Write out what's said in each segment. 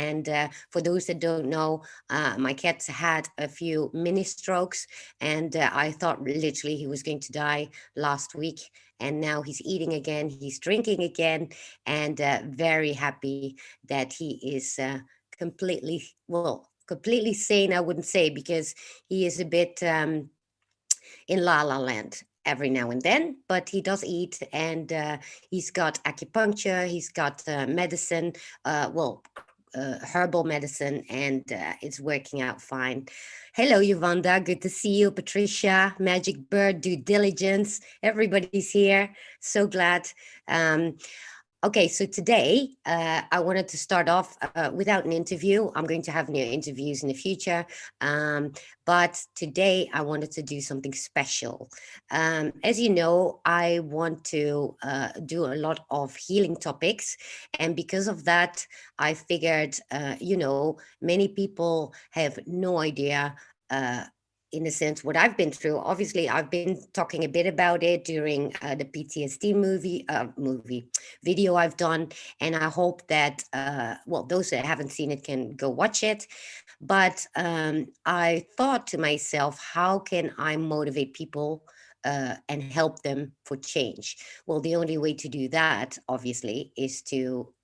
And for those that don't know, my cat's had a few mini strokes, and I thought literally he was going to die last week. And now he's eating again, he's drinking again, and very happy that he is completely sane. I wouldn't say, because he is a bit in La La Land every now and then, but he does eat, and he's got acupuncture, he's got medicine, herbal medicine, and it's working out fine. Hello, Yolanda. Good to see you. Patricia, Magic Bird, Due Diligence. Everybody's here. So glad. Um, Okay, so today I wanted to start off without an interview. I'm going to have new interviews in the future. But today I wanted to do something special. As you know, I want to do a lot of healing topics. And because of that, I figured, many people have no idea. In a sense, what I've been through. Obviously, I've been talking a bit about it during the PTSD movie video I've done, and I hope that those that haven't seen it can go watch it. But I thought to myself, how can I motivate people and help them for change? Well, the only way to do that, obviously, is to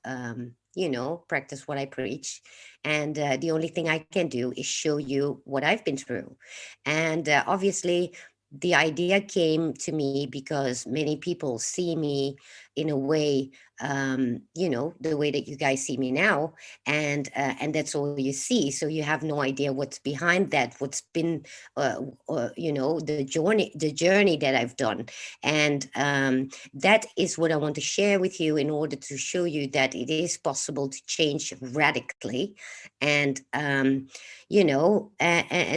practice what I preach. And the only thing I can do is show you what I've been through. And obviously, the idea came to me because many people see me in a way, the way that you guys see me now, and that's all you see. So you have no idea what's behind that, what's been, the journey that I've done, and that is what I want to share with you in order to show you that it is possible to change radically, and and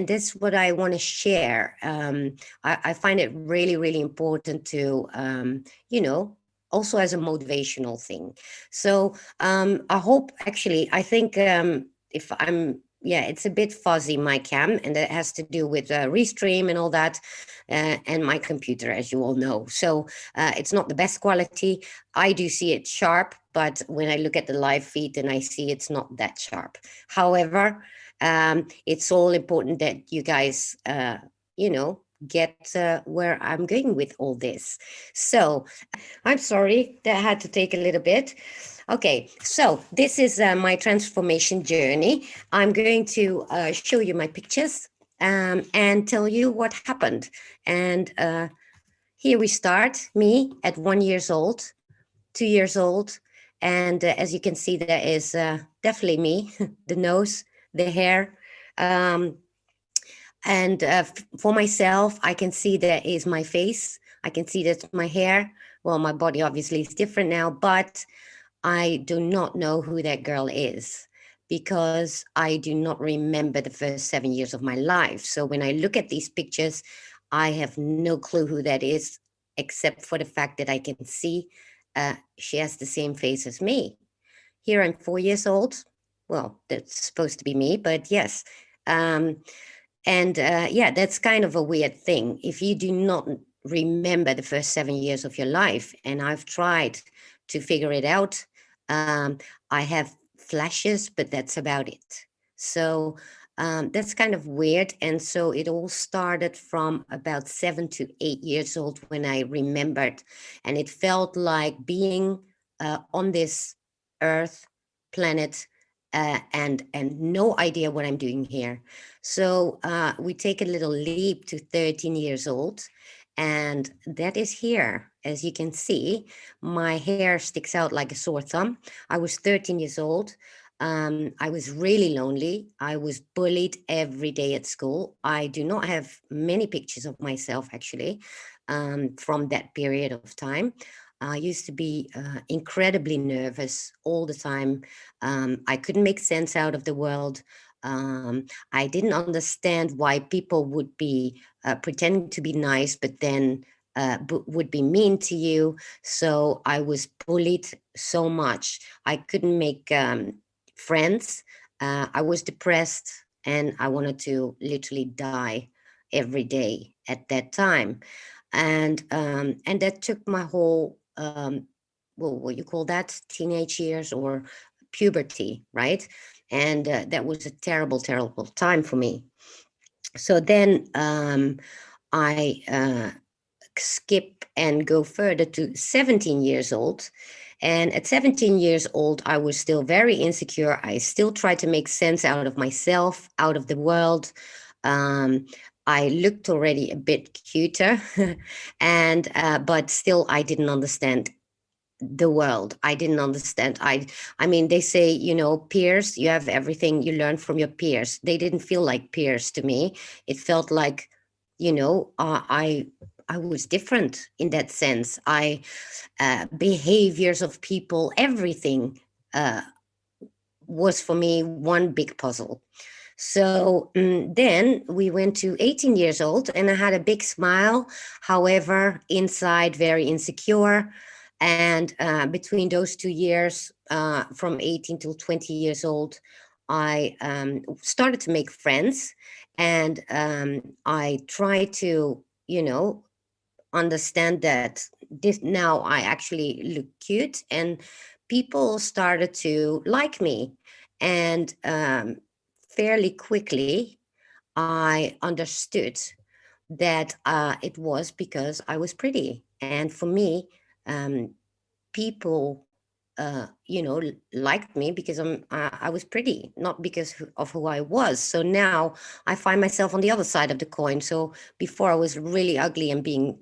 that's what I want to share. I find it really, really important to, also as a motivational thing. So I hope, actually, I think if I'm, yeah, it's a bit fuzzy, my cam, and that has to do with Restream and all that, and my computer, as you all know. So it's not the best quality. I do see it sharp, but when I look at the live feed, then I see it's not that sharp. However, it's all important that you guys, get where I'm going with all this. So I'm sorry that I had to take a little bit. Okay, so this is my transformation journey. I'm going to show you my pictures and tell you what happened. And here we start, me at 1 years old, 2 years old. And as you can see, there is definitely me, the nose, the hair. Um, and for myself, I can see there is my face. I can see that's my hair. Well, my body obviously is different now, but I do not know who that girl is because I do not remember the first 7 years of my life. So when I look at these pictures, I have no clue who that is, except for the fact that I can see she has the same face as me. Here I'm 4 years old. Well, that's supposed to be me, but yes. And that's kind of a weird thing. If you do not remember the first 7 years of your life, and I've tried to figure it out, I have flashes, but that's about it. So that's kind of weird. And so it all started from about 7 to 8 years old when I remembered. And it felt like being on this earth, planet, and no idea what I'm doing here. So we take a little leap to 13 years old, and that is here. As you can see, my hair sticks out like a sore thumb. I was 13 years old. I was really lonely. I was bullied every day at school. I do not have many pictures of myself, actually, from that period of time. I used to be incredibly nervous all the time. I couldn't make sense out of the world. I didn't understand why people would be pretending to be nice, but then would be mean to you. So I was bullied so much. I couldn't make friends. I was depressed, and I wanted to literally die every day at that time. And that took my whole what you call that, teenage years or puberty, right? And that was a terrible, terrible time for me. So then I skip and go further to 17 years old. And at 17 years old, I was still very insecure. I still tried to make sense out of myself, out of the world. Um, I looked already a bit cuter, and but still, I didn't understand the world. I didn't understand. I mean, they say, you know, peers, you have everything you learn from your peers. They didn't feel like peers to me. It felt like, you know, I was different in that sense. I behaviors of people, everything uh, was for me one big puzzle. So then we went to 18 years old, and I had a big smile. However, inside, very insecure. And between those 2 years, from 18 till 20 years old, I started to make friends, and I tried to, you know, understand that this now I actually look cute, and people started to like me. And fairly quickly, I understood that it was because I was pretty. And for me, um, people, you know, liked me because I was pretty, not because of who I was. So now I find myself on the other side of the coin. So before I was really ugly and being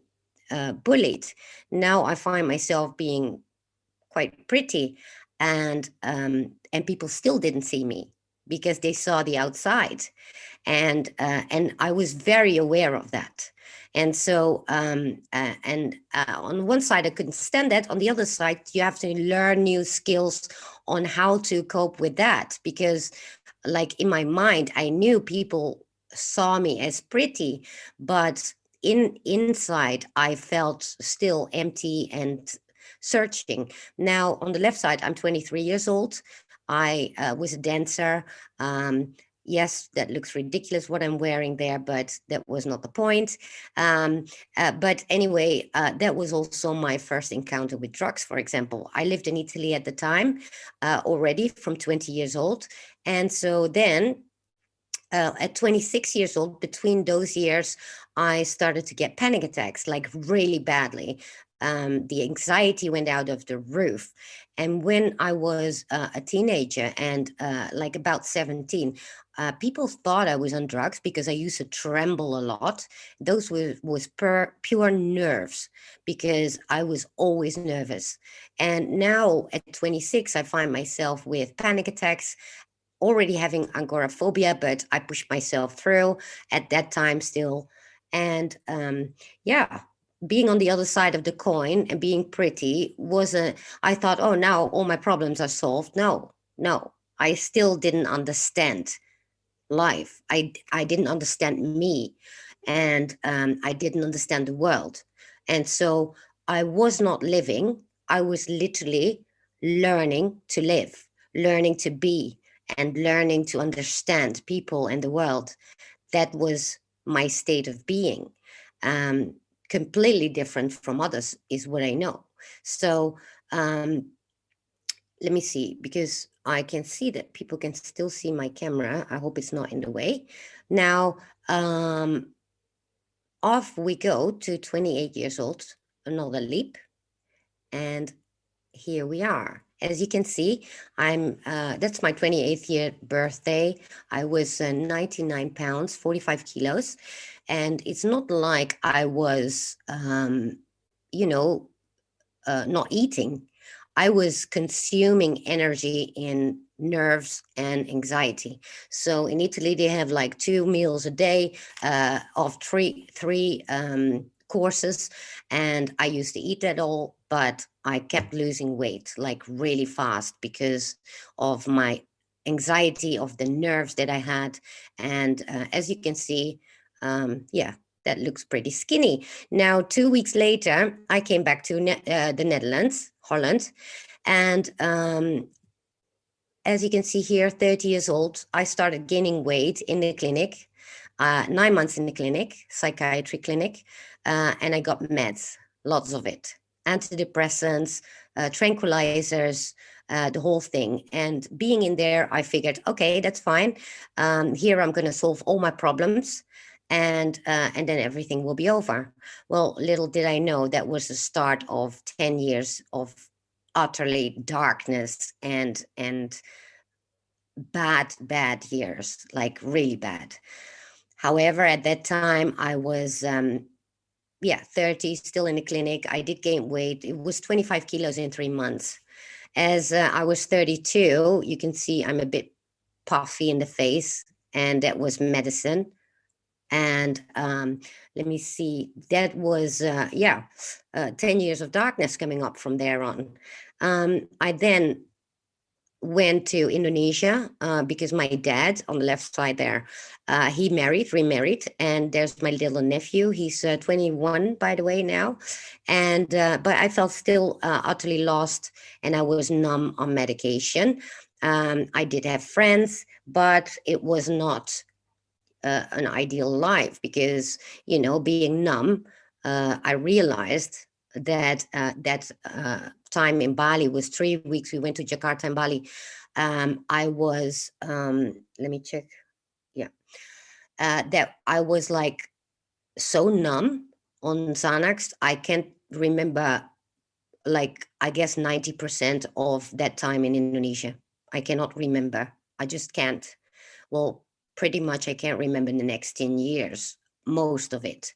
bullied. Now I find myself being quite pretty, and people still didn't see me because they saw the outside, and I was very aware of that. And so, on one side, I couldn't stand that. On the other side, you have to learn new skills on how to cope with that. Because, like in my mind, I knew people saw me as pretty, but inside, I felt still empty and searching. Now, on the left side, I'm 23 years old. I was a dancer. Yes, that looks ridiculous what I'm wearing there, but that was not the point. But anyway, that was also my first encounter with drugs, for example. I lived in Italy at the time already from 20 years old. And so then at 26 years old, between those years, I started to get panic attacks, like really badly. The anxiety went out of the roof. And when I was a teenager and like about 17, people thought I was on drugs because I used to tremble a lot. Those was pure nerves because I was always nervous. And now at 26, I find myself with panic attacks, already having agoraphobia, but I pushed myself through at that time still. And yeah, being on the other side of the coin and being pretty I thought, oh, now all my problems are solved. No, no, I still didn't understand life. I didn't understand me, and I didn't understand the world. And so I was not living. I was literally learning to live, learning to be, and learning to understand people and the world. That was my state of being. Um, Completely different from others is what I know. So let me see, because I can see that people can still see my camera. I hope it's not in the way. Now, off we go to 28 years old, another leap. And here we are. As you can see, that's my 28th year birthday. I was 99 pounds, 45 kilos. And it's not like I was, you know, not eating. I was consuming energy in nerves and anxiety. So in Italy, they have like 2 meals a day of three courses, and I used to eat that all, but I kept losing weight like really fast because of my anxiety, of the nerves that I had. And as you can see, yeah, that looks pretty skinny. Now, 2 weeks later, I came back to the Netherlands, Holland, and as you can see here, 30 years old, I started gaining weight in the clinic, 9 months in the clinic, psychiatry clinic, and I got meds, lots of it, antidepressants, tranquilizers, the whole thing. And being in there, I figured, okay, that's fine. Here I'm going to solve all my problems, and then everything will be over. Well, little did I know that was the start of 10 years of utterly darkness and bad years, like really bad. However, at that time I was 30, still in the clinic. I did gain weight. It was 25 kilos in 3 months. As I was 32, you can see I'm a bit puffy in the face, and that was medicine. And let me see, that was 10 years of darkness coming up from there on. I then went to Indonesia because my dad on the left side there, he remarried, and there's my little nephew. He's 21, by the way, now. And but I felt still utterly lost, and I was numb on medication. I did have friends, but it was not an ideal life because, being numb, I realized that time in Bali was 3 weeks. We went to Jakarta and Bali. I was, let me check. Yeah. That I was like so numb on Xanax. I can't remember, like, I guess 90% of that time in Indonesia. I cannot remember. I just can't. Well, pretty much I can't remember in the next 10 years, most of it.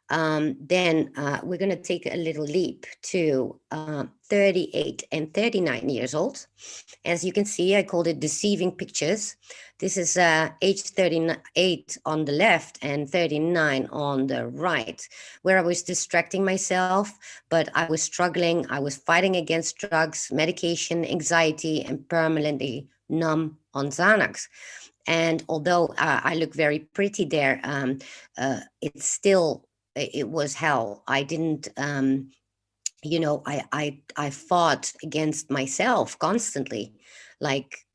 Then we're going to take a little leap to 38 and 39 years old. As you can see, I called it Deceiving Pictures. This is age 38 on the left and 39 on the right, where I was distracting myself, but I was struggling. I was fighting against drugs, medication, anxiety, and permanently numb on Xanax. And although I look very pretty there, it's still, it was hell. I didn't, I fought against myself constantly, like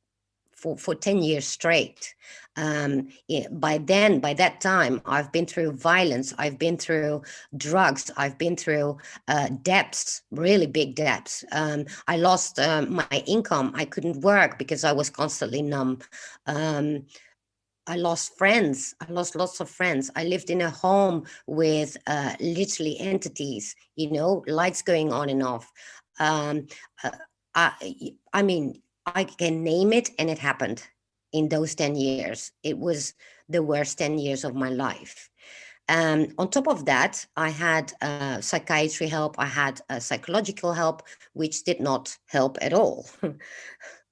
for 10 years straight. By that time, I've been through violence. I've been through drugs. I've been through debts, really big debts. I lost my income. I couldn't work because I was constantly numb. I lost friends. I lost lots of friends. I lived in a home with literally entities, lights going on and off. Um, uh, I mean, I can name it, and it happened in those 10 years. It was the worst 10 years of my life. On top of that, I had psychiatry help. I had psychological help, which did not help at all.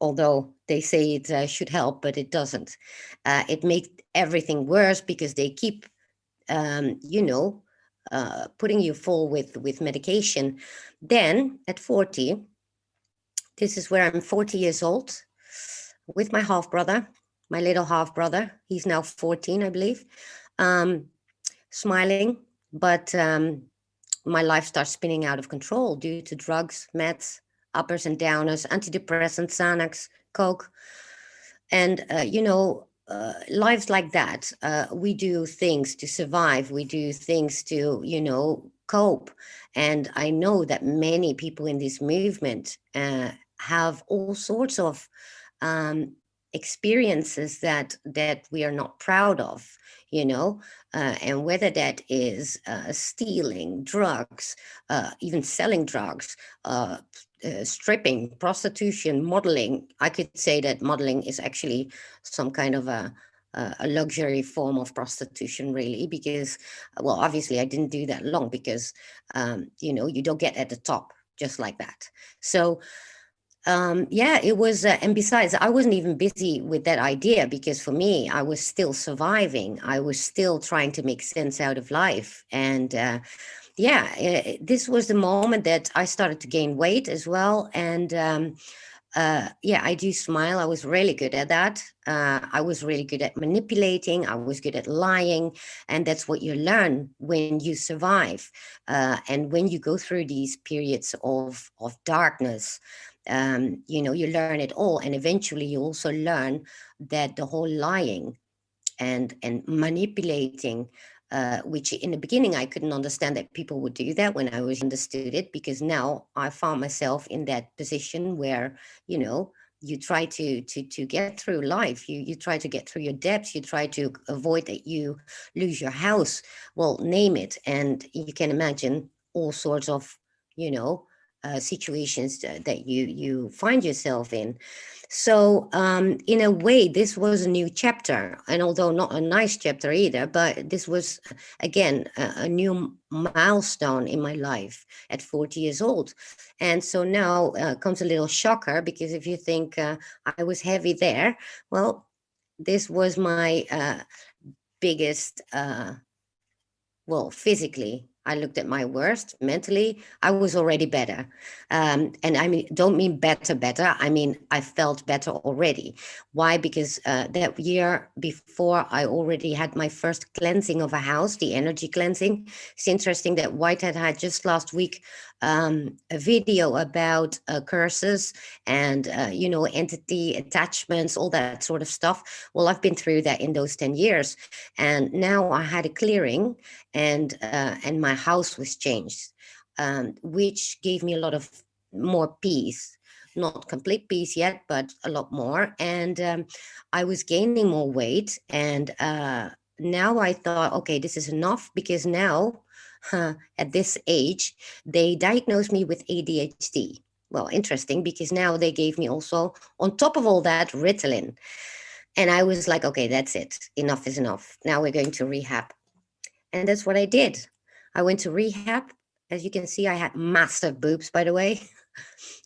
Although they say it should help, but it doesn't. It makes everything worse because they keep, putting you full with medication. Then at 40, this is where I'm 40 years old with my half brother, my little half brother. He's now 14, I believe. Smiling, but my life starts spinning out of control due to drugs, meds, uppers and downers, antidepressants, Xanax, Coke. And, lives like that. We do things to survive. We do things to, cope. And I know that many people in this movement have all sorts of experiences that we are not proud of, and whether that is stealing, drugs, even selling drugs, stripping, prostitution, modeling. I could say that modeling is actually some kind of a luxury form of prostitution, really, because, well, obviously I didn't do that long because, you don't get at the top just like that. So it was, and besides, I wasn't even busy with that idea because for me, I was still surviving. I was still trying to make sense out of life. And this was the moment that I started to gain weight as well. And I do smile. I was really good at that. I was really good at manipulating. I was good at lying. And that's what you learn when you survive. And when you go through these periods of darkness, you learn it all. And eventually you also learn that the whole lying and manipulating which in the beginning I couldn't understand that people would do that when I was understood it, because now I found myself in that position where, you know, you try to get through life. You try to get through your debts. You try to avoid that you lose your house. Well, name it, and you can imagine all sorts of, you know, situations that you find yourself in. So, in a way, this was a new chapter, and although not a nice chapter either, but this was again a new milestone in my life at 40 years old. And so now comes a little shocker, because if you think I was heavy there, well, this was my biggest well, physically, I looked at my worst. Mentally, I was already better. And I mean, don't mean better. I mean, I felt better already. Why? Because that year before, I already had my first cleansing of a house, the energy cleansing. It's interesting that Whitehead had just last week a video about curses and, you know, entity attachments, all that sort of stuff. Well, I've been through that in those 10 years. And now I had a clearing, and my house was changed, which gave me a lot of more peace. Not complete peace yet, but a lot more. And I was gaining more weight, and now I thought, okay, this is enough, because now, at this age, they diagnosed me with ADHD. Well, interesting, because now they gave me also, on top of all that, Ritalin. And I was like, okay, that's it. Enough is enough. Now we're going to rehab. And that's what I did. I went to rehab. As you can see, I had massive boobs, by the way.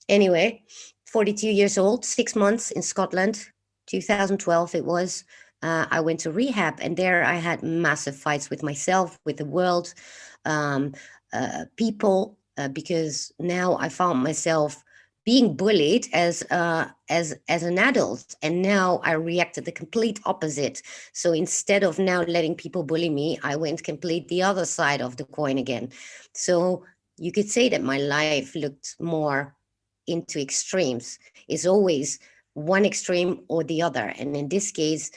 Anyway, 42 years old, 6 months in Scotland, 2012 it was. I went to rehab, and there I had massive fights with myself, with the world, um, people, because now I found myself being bullied as an adult, and now I reacted the complete opposite. So instead of now letting people bully me, I went complete the other side of the coin again. So you could say that my life looked more into extremes. Is always one extreme or the other. And in this case,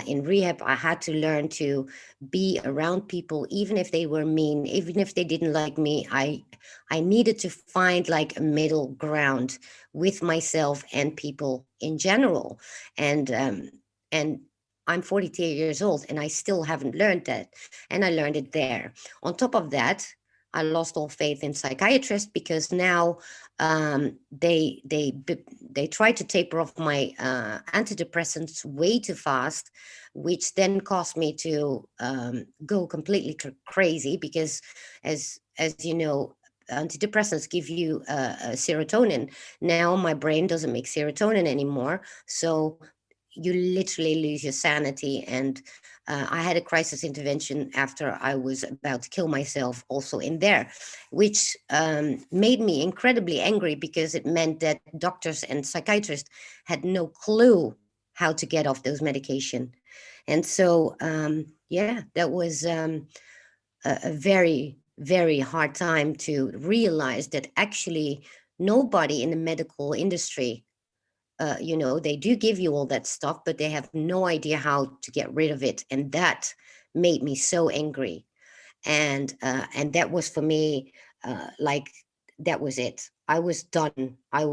in rehab, I had to learn to be around people, even if they were mean, even if they didn't like me. I needed to find like a middle ground with myself and people in general. And I'm 42 years old, and I still haven't learned that. And I learned it there. On top of that, I lost all faith in psychiatrists, because now they tried to taper off my antidepressants way too fast, which then caused me to go completely crazy, because as you know, antidepressants give you serotonin. Now my brain doesn't make serotonin anymore, so you literally lose your sanity. And I had a crisis intervention after I was about to kill myself, also in there, which made me incredibly angry, because it meant that doctors and psychiatrists had no clue how to get off those medication. And so, yeah, that was a very, very hard time to realize that actually nobody in the medical industry, you know, they do give you all that stuff, but they have no idea how to get rid of it. And that made me so angry. And that was for me, like, that was it. I was done. I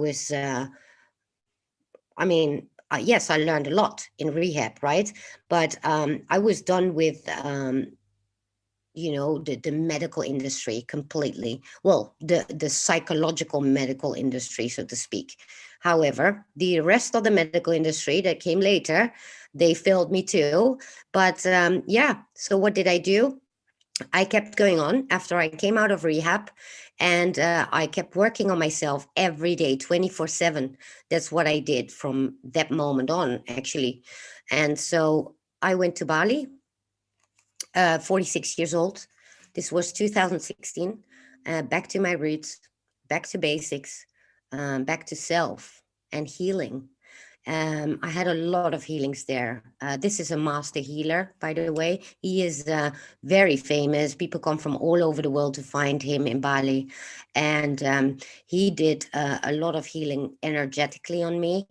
mean, yes, I learned a lot in rehab, right? But I was done with, you know, the medical industry completely. Well, the psychological medical industry, so to speak. However, the rest of the medical industry that came later, they failed me too. But yeah, so what did I do? I kept going on after I came out of rehab, and I kept working on myself every day, 24/7. That's what I did from that moment on, actually. And so I went to Bali, 46 years old. This was 2016. Back to my roots, back to basics, back to self and healing. I had a lot of healings there. This is a master healer, by the way. He is very famous. People come from all over the world to find him in Bali. And he did a lot of healing energetically on me.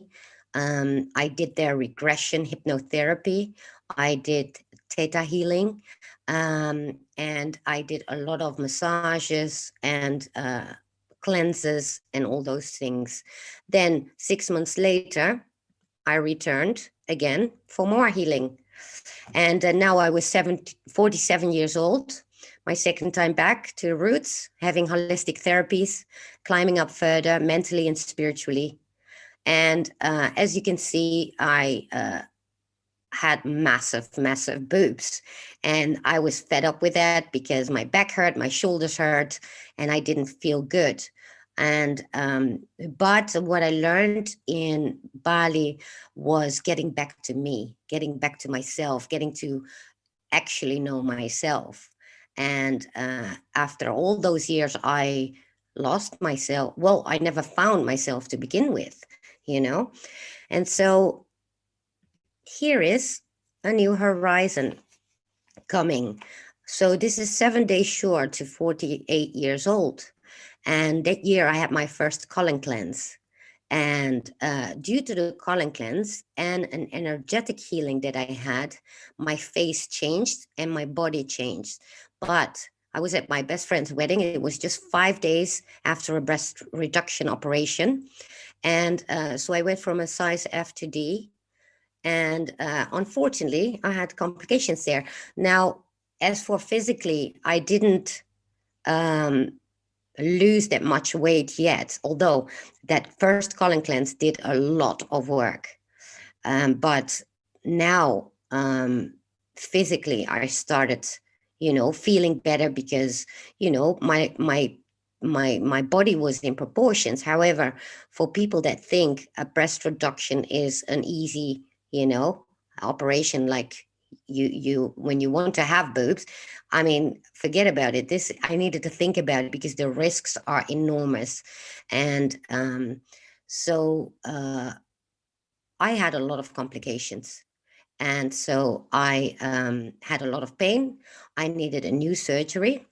I did their regression hypnotherapy. I did Theta Healing. And I did a lot of massages and cleanses and all those things. Then 6 months later, I returned again for more healing. And now I was 47 years old, my second time back to the roots, having holistic therapies, climbing up further mentally and spiritually. And as you can see, I had massive boobs. And I was fed up with that because my back hurt, my shoulders hurt, and I didn't feel good. And but what I learned in Bali was getting back to me, getting back to myself, getting to actually know myself. And after all those years, I lost myself. Well, I never found myself to begin with, you know? And so here is a new horizon coming. So this is 7 days short to 48 years old. And that year I had my first colon cleanse. And due to the colon cleanse and an energetic healing that I had, my face changed and my body changed. But I was at my best friend's wedding. It was just 5 days after a breast reduction operation. And so I went from a size F to D. And unfortunately, I had complications there. Now, as for physically, I didn't lose that much weight yet, although that first colon cleanse did a lot of work. But now, physically, I started, feeling better because, my body was in proportions. However, for people that think a breast reduction is an easy, operation, like you when you want to have boobs, I mean, forget about it. This, I needed to think about it because the risks are enormous. And so I had a lot of complications. And so I had a lot of pain. I needed a new surgery.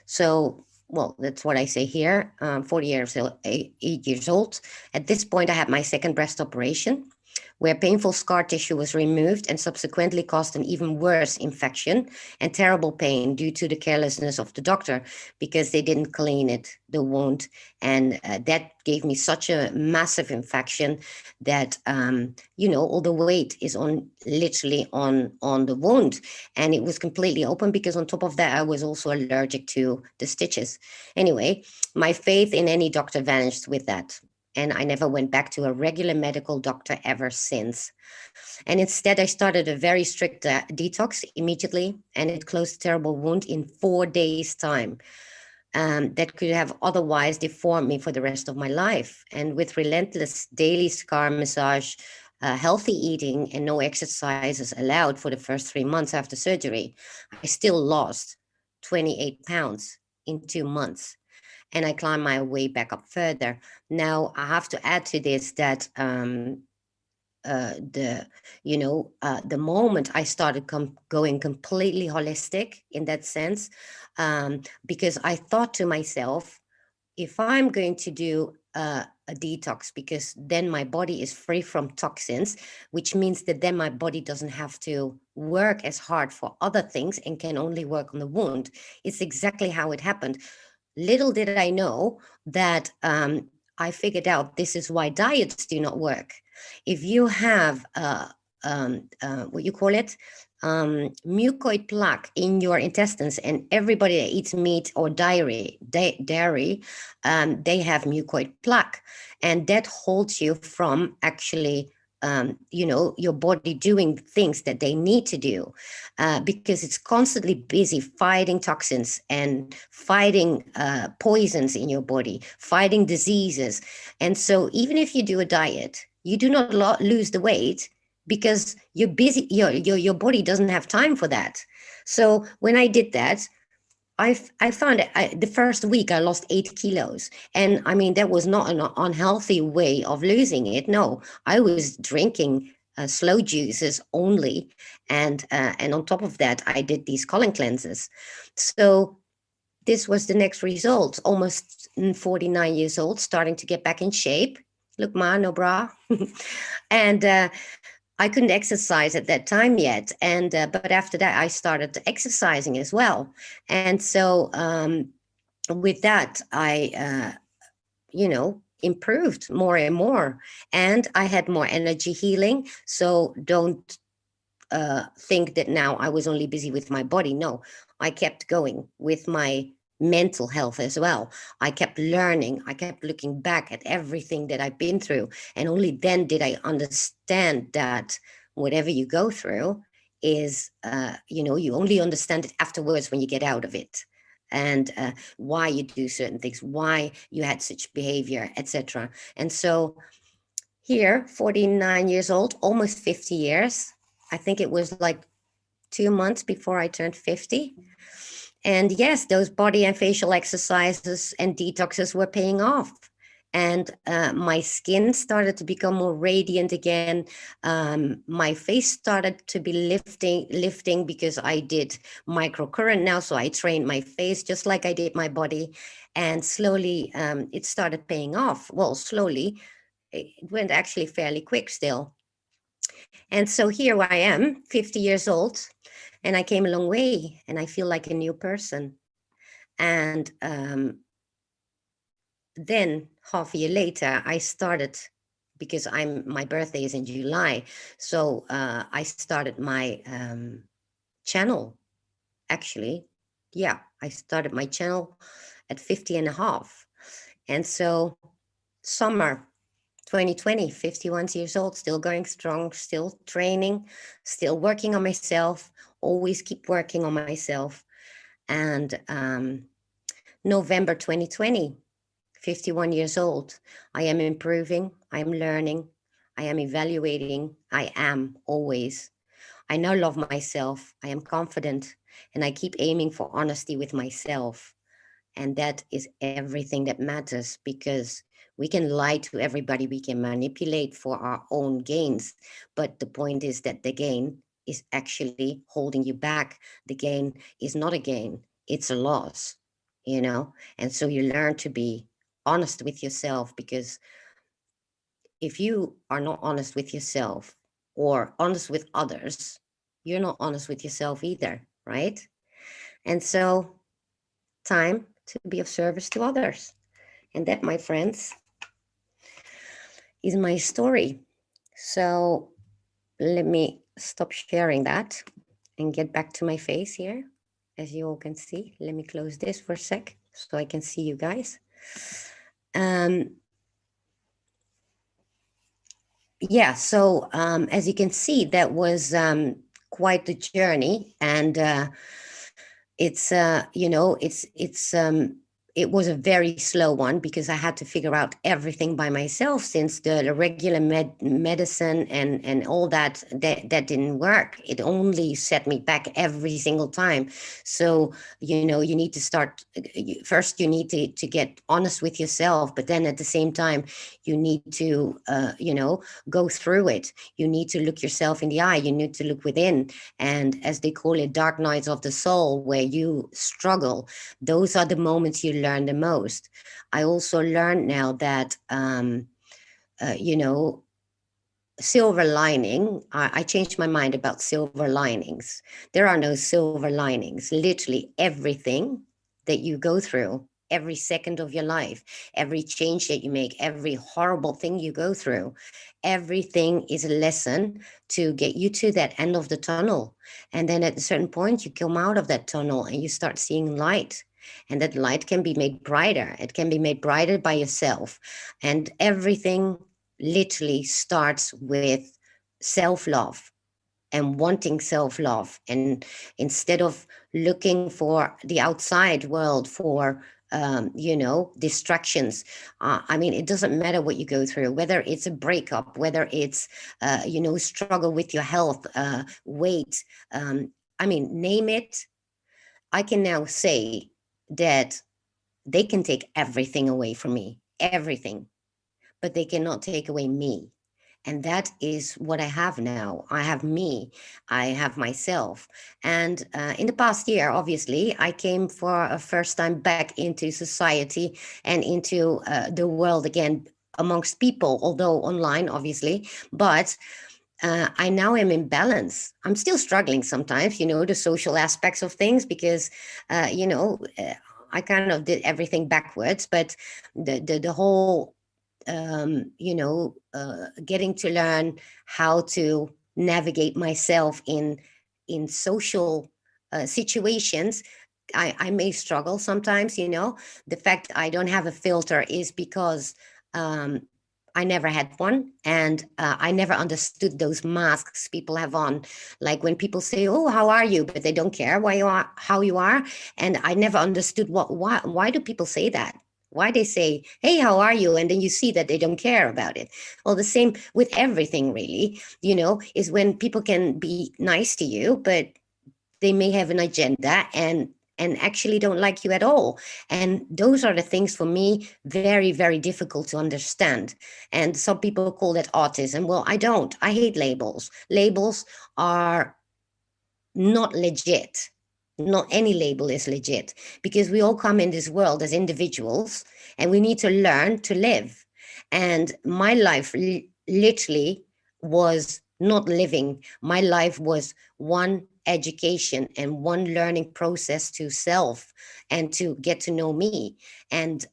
So, well, that's what I say here. 40 years old, 8 years old. At this point, I had my second breast operation, where painful scar tissue was removed and subsequently caused an even worse infection and terrible pain due to the carelessness of the doctor because they didn't clean it, the wound. And that gave me such a massive infection that, all the weight is on literally on the wound. And it was completely open because on top of that, I was also allergic to the stitches. Anyway, my faith in any doctor vanished with that. And I never went back to a regular medical doctor ever since. And instead, I started a very strict detox immediately, and it closed a terrible wound in 4 days' time. That could have otherwise deformed me for the rest of my life. And with relentless daily scar massage, healthy eating, and no exercises allowed for the first 3 months after surgery, I still lost 28 pounds in 2 months. And I climbed my way back up further. Now, I have to add to this that the moment I started going completely holistic in that sense, because I thought to myself, if I'm going to do a detox, because then my body is free from toxins, which means that then my body doesn't have to work as hard for other things and can only work on the wound. It's exactly how it happened. Little did I know that I figured out this is why diets do not work. If you have what you call it, mucoid plaque in your intestines, and everybody that eats meat or dairy, they have mucoid plaque, and that holds you from actually your body doing things that they need to do, because it's constantly busy fighting toxins and fighting poisons in your body, fighting diseases. And so even if you do a diet, you do not lose the weight because you're busy. Your body doesn't have time for that. So when I did that, I found the first week I lost 8 kilos. And I mean, that was not an unhealthy way of losing it. No, I was drinking slow juices only. And on top of that, I did these colon cleanses. So this was the next result, almost 49 years old, starting to get back in shape. Look, ma, no bra. And I couldn't exercise at that time yet, and but after that I started exercising as well. And so with that I improved more and more, and I had more energy healing. So don't think that now I was only busy with my body. No, I kept going with my mental health as well. I kept learning. I kept looking back at everything that I've been through. And only then did I understand that whatever you go through is, you only understand it afterwards when you get out of it. And why you do certain things, why you had such behavior, etc. And so here, 49 years old, almost 50 years. I think it was like 2 months before I turned 50. And yes, those body and facial exercises and detoxes were paying off. And my skin started to become more radiant again. My face started to be lifting because I did microcurrent now. So I trained my face just like I did my body. And slowly it started paying off. Well, slowly, it went actually fairly quick still. And so here I am, 50 years old, and I came a long way, and I feel like a new person. And then half a year later, I started, because my birthday is in July, so I started my channel. Actually, yeah, I started my channel at 50 and a half. And so summer 2020, 51 years old, still going strong, still training, still working on myself, always keep working on myself. And November 2020, 51 years old, I am improving, I am learning, I am evaluating, I am always. I now love myself, I am confident, and I keep aiming for honesty with myself. And that is everything that matters, because we can lie to everybody, we can manipulate for our own gains. But the point is that the gain is actually holding you back. The gain is not a gain, it's a loss. And so you learn to be honest with yourself, because if you are not honest with yourself or honest with others, you're not honest with yourself either, right? And so, time to be of service to others. And that, my friends, is my story. So let me stop sharing that and get back to my face here. As you all can see, let me close this for a sec so I can see you guys. Yeah, so as you can see, that was quite the journey. And it was a very slow one, because I had to figure out everything by myself, since the regular medicine and all that didn't work. It only set me back every single time. So you need to start first. You need to get honest with yourself, but then at the same time you need to go through it. You need to look yourself in the eye. You need to look within, and as they call it, dark nights of the soul, where you struggle. Those are the moments you learn the most. I also learned now that, silver lining, I changed my mind about silver linings. There are no silver linings. Literally everything that you go through, every second of your life, every change that you make, every horrible thing you go through, everything is a lesson to get you to that end of the tunnel. And then at a certain point, you come out of that tunnel and you start seeing light. And that light can be made brighter. It can be made brighter by yourself. And everything literally starts with self-love and wanting self-love. And instead of looking for the outside world for distractions. It doesn't matter what you go through, whether it's a breakup, whether it's struggle with your health, weight, name it. I can now say that they can take everything away from me, everything, but they cannot take away me. And that is what I have now. I have me, I have myself. And in the past year, obviously, I came for a first time back into society and into the world again, amongst people, although online, obviously. But I now am in balance. I'm still struggling sometimes, the social aspects of things, because, I kind of did everything backwards, but the whole, getting to learn how to navigate myself in social situations. I may struggle sometimes. The fact I don't have a filter is because um, I never had one, and I never understood those masks people have on. Like when people say, "Oh, how are you?" but they don't care why you are, how you are, and I never understood why do people say that? Why they say, "Hey, how are you?" and then you see that they don't care about it. Well, the same with everything, really. Is when people can be nice to you, but they may have an agenda and actually don't like you at all. And those are the things for me very, very difficult to understand. And some people call that autism. Well, I don't. I hate labels. Labels are not legit. Not any label is legit, because we all come in this world as individuals and we need to learn to live. And my life literally was not living. My life was one education and one learning process to self and to get to know me. And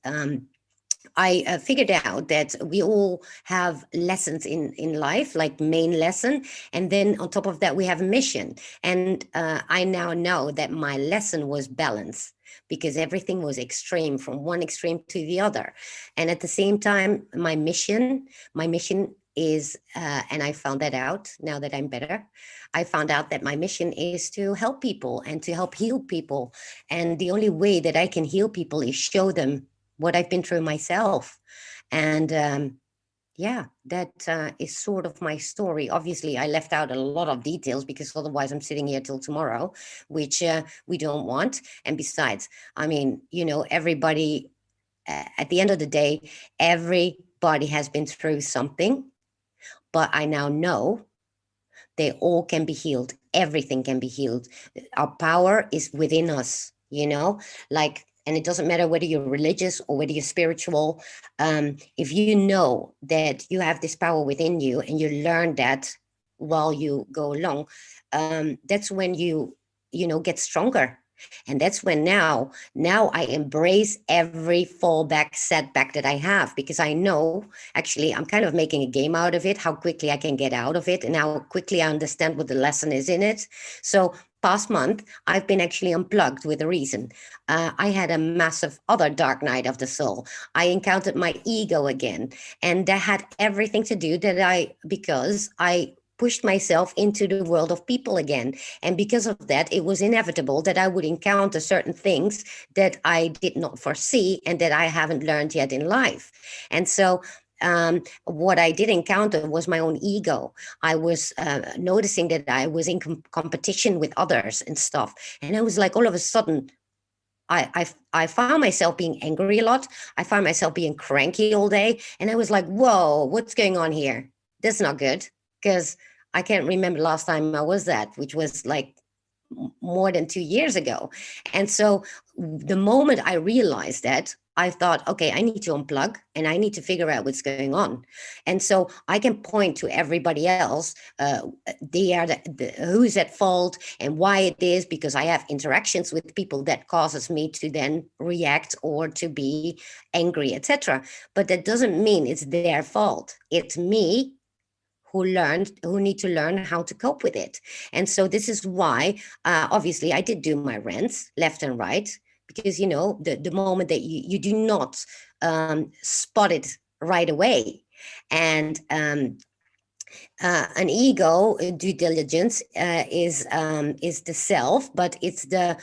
I figured out that we all have lessons in life, like main lesson, and then on top of that we have a mission. And I now know that my lesson was balance, because everything was extreme from one extreme to the other. And at the same time, my mission is, and I found that out now that I'm better. I found out that my mission is to help people and to help heal people. And the only way that I can heal people is show them what I've been through myself. And yeah, that is sort of my story. Obviously, I left out a lot of details because otherwise I'm sitting here till tomorrow, which we don't want. And besides, I mean, everybody, at the end of the day, everybody has been through something, but I now know they all can be healed. Everything can be healed. Our power is within us, like, and it doesn't matter whether you're religious or whether you're spiritual. If you know that you have this power within you and you learn that while you go along, that's when you get stronger. And that's when now I embrace every fallback setback that I have, because I know, actually, I'm kind of making a game out of it, how quickly I can get out of it and how quickly I understand what the lesson is in it. So past month, I've been actually unplugged with a reason. I had a massive other dark night of the soul. I encountered my ego again, and that had everything to do because I pushed myself into the world of people again. And because of that, it was inevitable that I would encounter certain things that I did not foresee and that I haven't learned yet in life. And so what I did encounter was my own ego. I was noticing that I was in competition with others and stuff. And I was like, all of a sudden, I found myself being angry a lot. I found myself being cranky all day. And I was like, whoa, what's going on here? That's not good. Because I can't remember last time I was that, which was like more than 2 years ago. And so the moment I realized that, I thought, okay, I need to unplug and I need to figure out what's going on. And so I can point to everybody else. They are who's at fault and why it is, because I have interactions with people that causes me to then react or to be angry, etc. But that doesn't mean it's their fault. It's me who need to learn how to cope with it. And so this is why, obviously, I did do my rants left and right, because the moment that you do not spot it right away. And an ego due diligence is the self, but it's the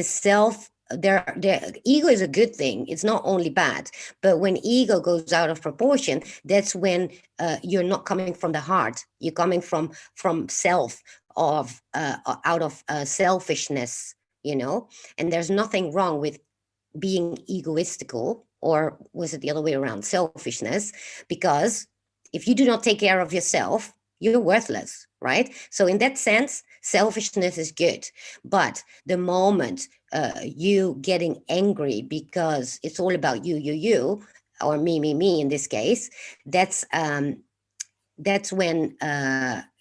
self. The ego is a good thing. It's not only bad, but when ego goes out of proportion, that's when you're not coming from the heart. You're coming from self, of out of selfishness. And there's nothing wrong with being egoistical, or was it the other way around, selfishness, because if you do not take care of yourself, you're worthless, right? So in that sense, selfishness is good. But the moment you getting angry because it's all about you, or me in this case, that's when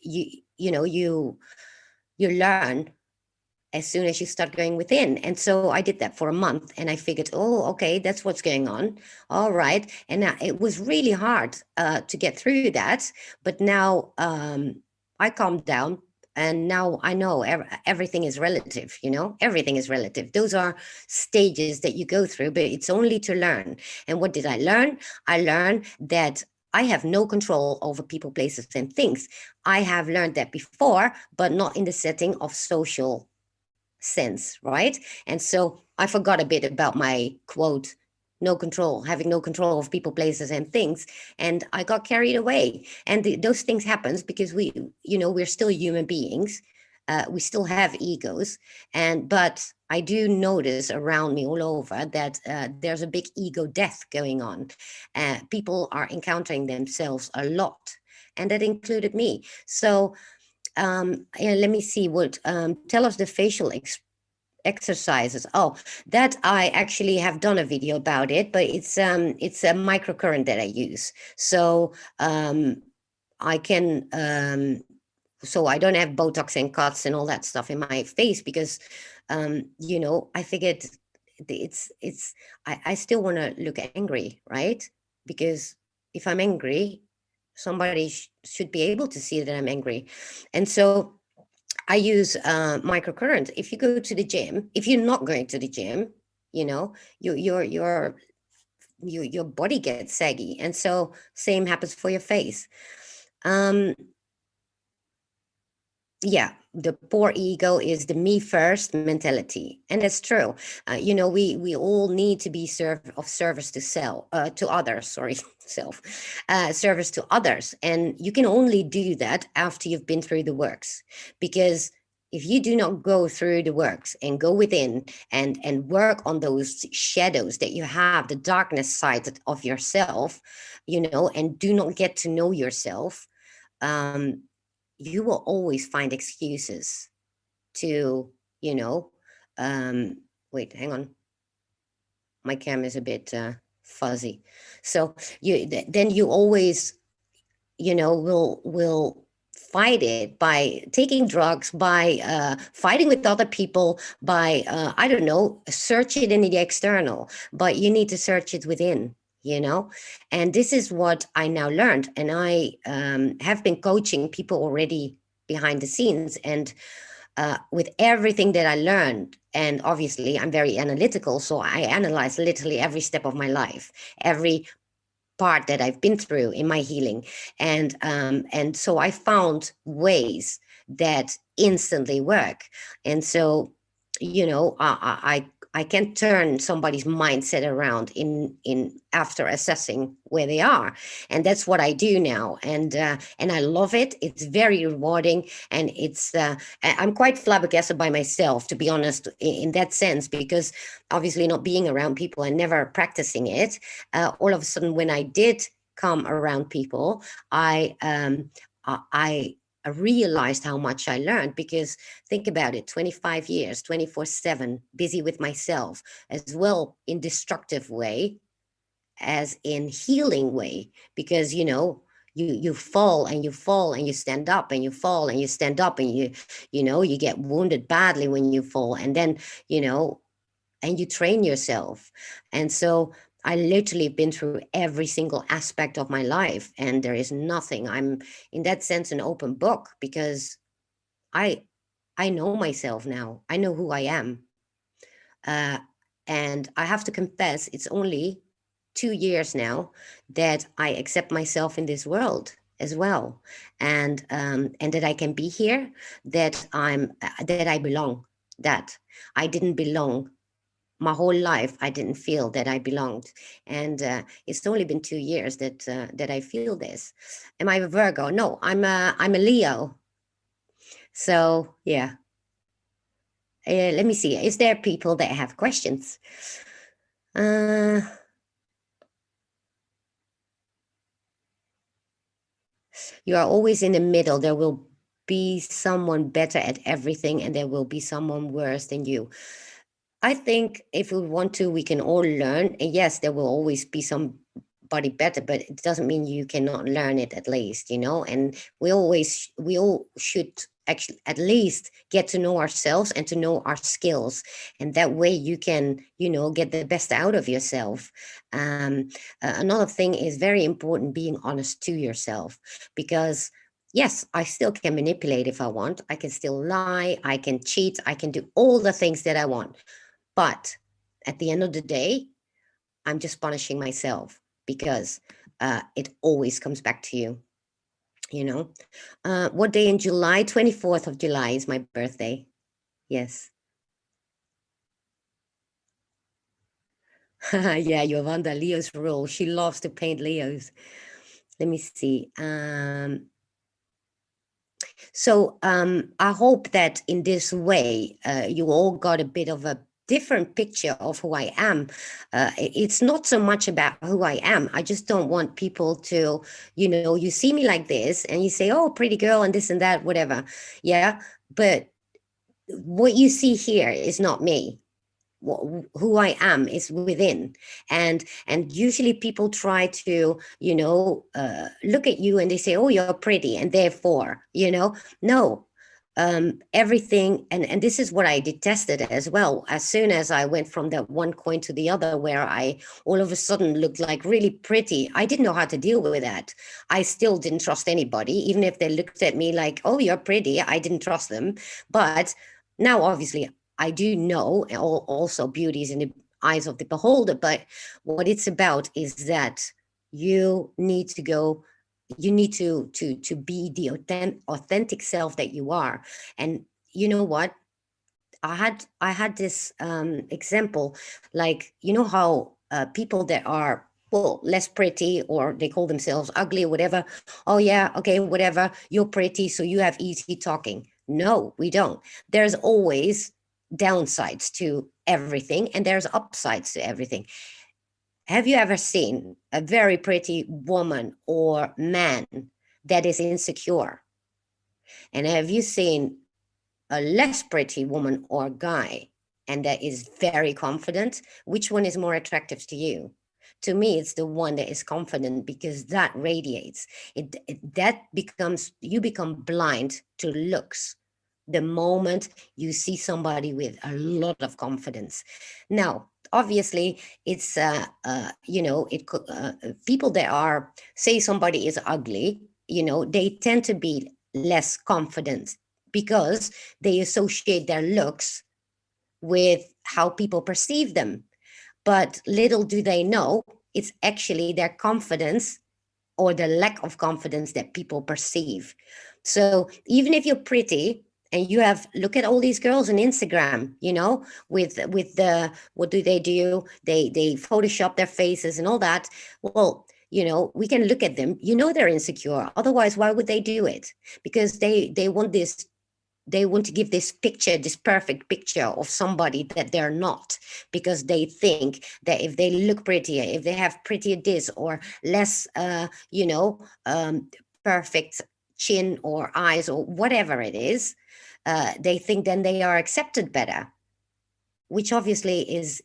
you know, you learn as soon as you start going within. And so I did that for a month, and I figured, oh, okay, that's what's going on. All right. And it was really hard to get through that. But now I calmed down, and now I know everything is relative, you know, everything is relative. Those are stages that you go through, but it's only to learn. And what did I learn? I learned that I have no control over people, places, and things. I have learned that before, but not in the setting of social sense, right? And so I forgot a bit about my quote, no control, having no control of people, places, and things. And I got carried away. And those things happens because we, you know, we're still human beings. We still have egos. But I do notice around me all over that there's a big ego death going on. People are encountering themselves a lot. And that included me. So yeah, let me see what tell us the facial exercises. Oh, that I actually have done a video about it, but it's a microcurrent that I use. So I can so I don't have Botox and cuts and all that stuff in my face because you know, I figured it's I still want to look angry, right? Because if I'm angry, somebody should be able to see that I'm angry. And so I use microcurrent. If you go to the gym, if you're not going to the gym, you know, your body gets saggy, and so same happens for your face. Um, yeah, the poor ego is the me first mentality, and that's true. You know, we all need to be of service to others. Sorry, self service to others, and you can only do that after you've been through the works, because if you do not go through the works and go within and work on those shadows that you have, the darkness side of yourself, you know, and do not get to know yourself, um, you will always find excuses to, you know, um, wait, hang on. My camera is a bit fuzzy. So then you always, you know, will fight it by taking drugs, by fighting with other people, by I don't know, search it in the external, but you need to search it within, you know. And this is what I now learned, and I have been coaching people already behind the scenes, and with everything that I learned, and obviously I'm very analytical, so I analyze literally every step of my life, every part that I've been through in my healing. And so I found ways that instantly work. And so, you know, I can turn somebody's mindset around in after assessing where they are, and that's what I do now. And I love it. It's very rewarding, and I'm quite flabbergasted by myself, to be honest, in that sense, because obviously not being around people and never practicing it, all of a sudden when I did come around people, I realized how much I learned, because think about it, 25 years, 24/7, busy with myself, as well in destructive way as in healing way, because, you know, you fall and you fall and you stand up and you fall and you stand up and you know, you get wounded badly when you fall, and then, you know, and you train yourself. And so I literally been through every single aspect of my life, and there is nothing. I'm in that sense an open book, because I I know myself now. I know who I am. Uh, and I have to confess, it's only 2 years now that I accept myself in this world as well, and that I can be here, that that I belong, that I didn't belong my whole life. I didn't feel that I belonged, and it's only been 2 years that I feel this. Am I a Virgo? No, I'm a Leo. So yeah, let me see. Is there people that have questions? Uh, you are always in the middle. There will be someone better at everything, and there will be someone worse than you. I think if we want to, we can all learn. And yes, there will always be some body better, but it doesn't mean you cannot learn it at least, you know. And we all should actually at least get to know ourselves and to know our skills, and that way you can, you know, get the best out of yourself. um, Another thing is very important, being honest to yourself, because yes, I still can manipulate if I want, I can still lie, I can cheat, I can do all the things that I want, but at the end of the day, I'm just punishing myself, because it always comes back to you, you know. What day in July? 24th of July is my birthday. Yes. Yeah, Yolanda, Leo's rule. She loves to paint Leos. Let me see. I hope that in this way, you all got a bit of a different picture of who I am. It's not so much about who I am. I just don't want people to, you know, you see me like this and you say, oh, pretty girl and this and that, whatever. Yeah. But what you see here is not me. Who I am is within. And usually people try to, you know, look at you and they say, oh, you're pretty, and therefore, you know, no. Everything, and this is what I detested as well. As soon as I went from that one coin to the other, where I all of a sudden looked like really pretty, I didn't know how to deal with that. I still didn't trust anybody, even if they looked at me like, oh, you're pretty, I didn't trust them. But now obviously I do know also beauty is in the eyes of the beholder, but what it's about is that you need to go, you need to be the authentic self that you are. And you know what? I had this example, like, you know how people that are, well, less pretty, or they call themselves ugly or whatever. Oh yeah, okay, whatever. You're pretty, so you have easy talking. No, we don't. There's always downsides to everything, and there's upsides to everything. Have you ever seen a very pretty woman or man that is insecure? And have you seen a less pretty woman or guy and that is very confident? Which one is more attractive to you? To me, it's the one that is confident, because that radiates. That becomes, you become blind to looks the moment you see somebody with a lot of confidence. Now, obviously, it's you know, people that are, say somebody is ugly, you know, they tend to be less confident, because they associate their looks with how people perceive them. But little do they know, it's actually their confidence or the lack of confidence that people perceive. So even if you're pretty and you have, look at all these girls on Instagram, you know, with the, what do? They Photoshop their faces and all that. Well, you know, we can look at them, you know, they're insecure. Otherwise, why would they do it? Because they want this, they want to give this picture, this perfect picture of somebody that they're not, because they think that if they look prettier, if they have prettier this or less, you know, perfect chin or eyes or whatever it is, they think then they are accepted better, which obviously is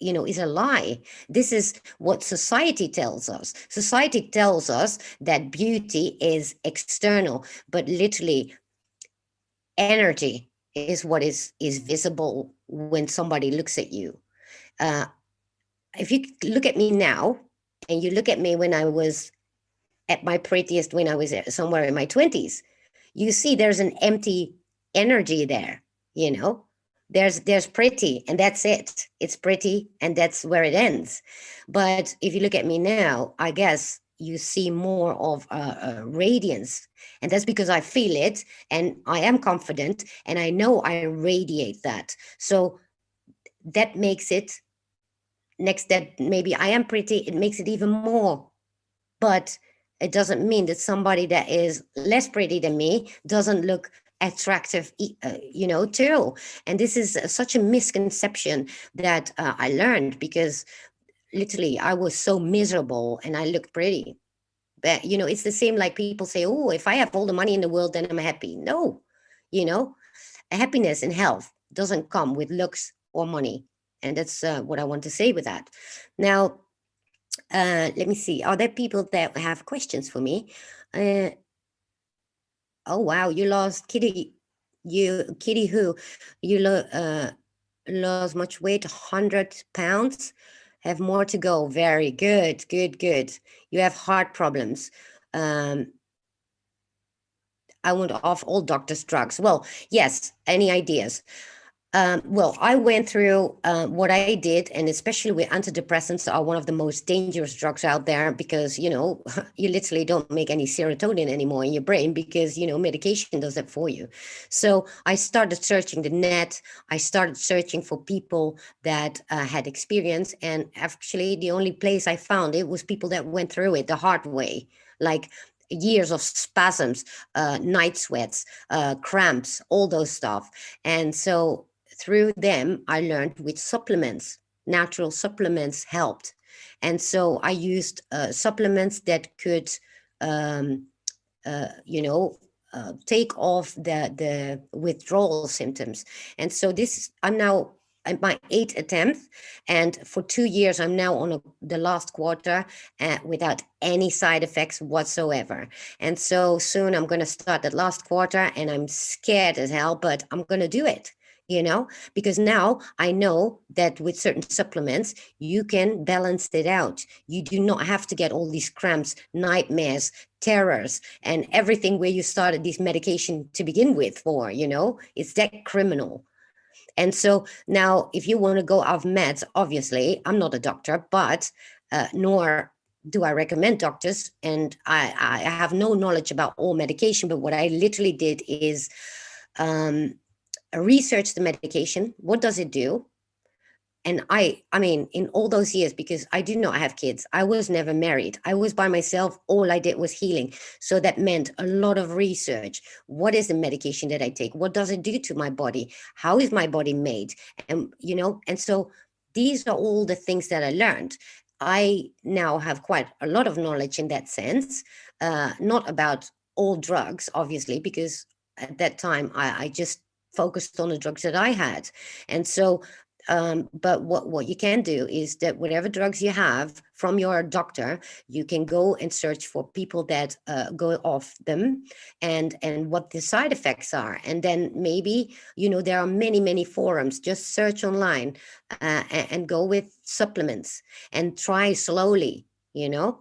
you know, is a lie. This is what society tells us. Society tells us that beauty is external, but literally energy is what is visible when somebody looks at you. uh, if you look at me now and you look at me when I was at my prettiest, when I was somewhere in my 20s, you see there's an empty energy there, you know. There's pretty and that's it, it's pretty and that's where it ends. But if you look at me now, I guess you see more of a radiance, and that's because I feel it and I am confident and I know I radiate that. So that makes it, next that maybe I am pretty, it makes it even more. But it doesn't mean that somebody that is less pretty than me doesn't look attractive, you know, too. And this is such a misconception that I learned, because literally I was so miserable and I looked pretty. But, you know, it's the same, like people say, oh, if I have all the money in the world, then I'm happy. No, you know, happiness and health doesn't come with looks or money. And that's what I want to say with that. Now, Let me see. Are there people that have questions for me? Uh, oh wow, you lost Kitty. Kitty who? You lost much weight, 100 pounds. Have more to go. Very good, good, good. You have heart problems. Um, I went off all doctor's drugs. Well, yes. Any ideas? Well, I went through what I did, and especially with antidepressants are one of the most dangerous drugs out there because, you literally don't make any serotonin anymore in your brain because, medication does that for you. So I started searching the net. I started searching for people that had experience. And actually, the only place I found it was people that went through it the hard way, like years of spasms, night sweats, cramps, all those stuff. And so through them, I learned which supplements, natural supplements helped. And so I used supplements that could, um, you know, take off the withdrawal symptoms. And so I'm now at my eighth attempt, and for 2 years I'm now on the last quarter without any side effects whatsoever. And so soon I'm going to start that last quarter, and I'm scared as hell, but I'm going to do it, because now I know that with certain supplements, you can balance it out. You do not have to get all these cramps, nightmares, terrors, and everything where you started this medication to begin with for, it's that criminal. And so now, if you want to go off meds, obviously, I'm not a doctor, but nor do I recommend doctors. And I have no knowledge about all medication, but what I literally did is um, research the medication. What does it do? And I mean, in all those years, because I do not have kids, I was never married, I was by myself, all I did was healing. So that meant a lot of research. What is the medication that I take? What does it do to my body? How is my body made? And and so these are all the things that I learned. I now have quite a lot of knowledge in that sense, not about all drugs, obviously, because at that time I just focused on the drugs that I had. And so but what you can do is that whatever drugs you have from your doctor, you can go and search for people that go off them, and what the side effects are. And then maybe, there are many forums. Just search online and go with supplements and try slowly, you know.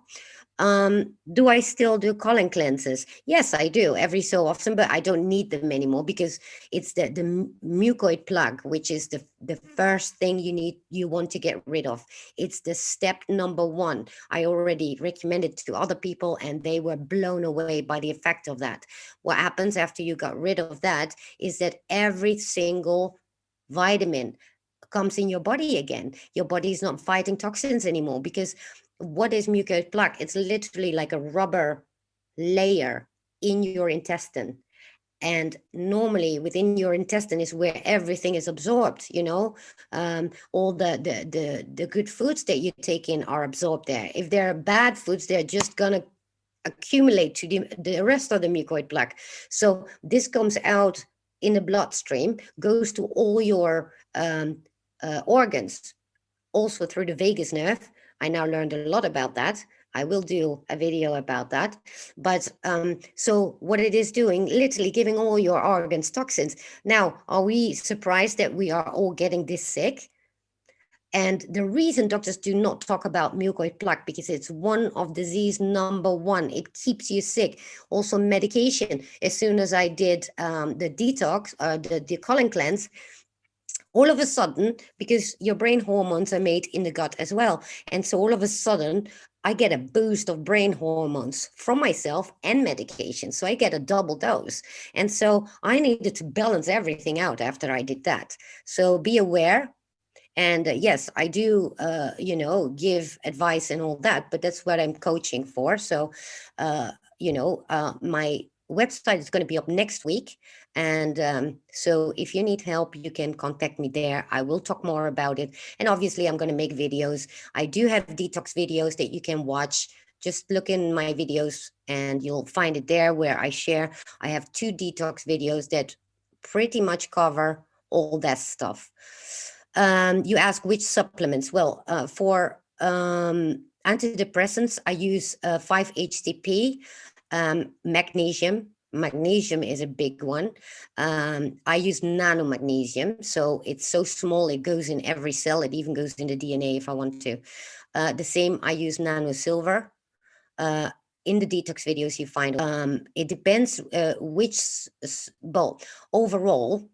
Do I still do colon cleanses? Yes, I do every so often, but I don't need them anymore because it's the mucoid plug, which is the first thing you want to get rid of. It's the step number one. I already recommended to other people, and they were blown away by the effect of that. What happens after you got rid of that is that every single vitamin comes in your body again. Your body is not fighting toxins anymore, because what is mucoid plaque? It's literally like a rubber layer in your intestine. And normally within your intestine is where everything is absorbed, all the good foods that you take in are absorbed there. If there are bad foods, they're just gonna accumulate to the rest of the mucoid plaque. So this comes out in the bloodstream, goes to all your organs, also through the vagus nerve. I now learned a lot about that. I will do a video about that. But so what it is doing, literally giving all your organs toxins. Now, are we surprised that we are all getting this sick? And the reason doctors do not talk about mucoid plaque, because it's one of disease number one. It keeps you sick. Also medication. As soon as I did the detox, the colon cleanse, all of a sudden, because your brain hormones are made in the gut as well. And so all of a sudden, I get a boost of brain hormones from myself and medication. So I get a double dose. And so I needed to balance everything out after I did that. So be aware. And yes, I do, give advice and all that, but that's what I'm coaching for. So, my website is going to be up next week. And so if you need help, you can contact me there. I will talk more about it. And obviously, I'm going to make videos. I do have detox videos that you can watch. Just look in my videos and you'll find it there where I share. I have 2 detox videos that pretty much cover all that stuff. You ask which supplements. Well, for Antidepressants, I use 5-HTP, magnesium. Magnesium is a big one. I use nanomagnesium, so it's so small it goes in every cell. It even goes in the DNA if I want to. The same, I use nano silver. In the detox videos you find, it depends well, overall,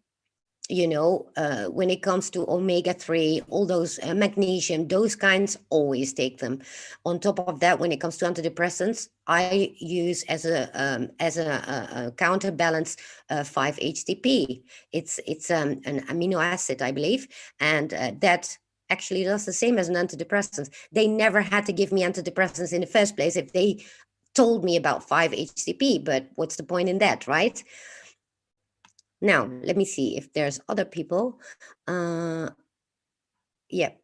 when it comes to omega-3, all those magnesium, those kinds, always take them. On top of that, when it comes to antidepressants, I use as a counterbalance 5-HTP. It's an amino acid, I believe, and that actually does the same as an antidepressant. They never had to give me antidepressants in the first place if they told me about 5-HTP, but what's the point in that, right? Now, let me see if there's other people. Yeah,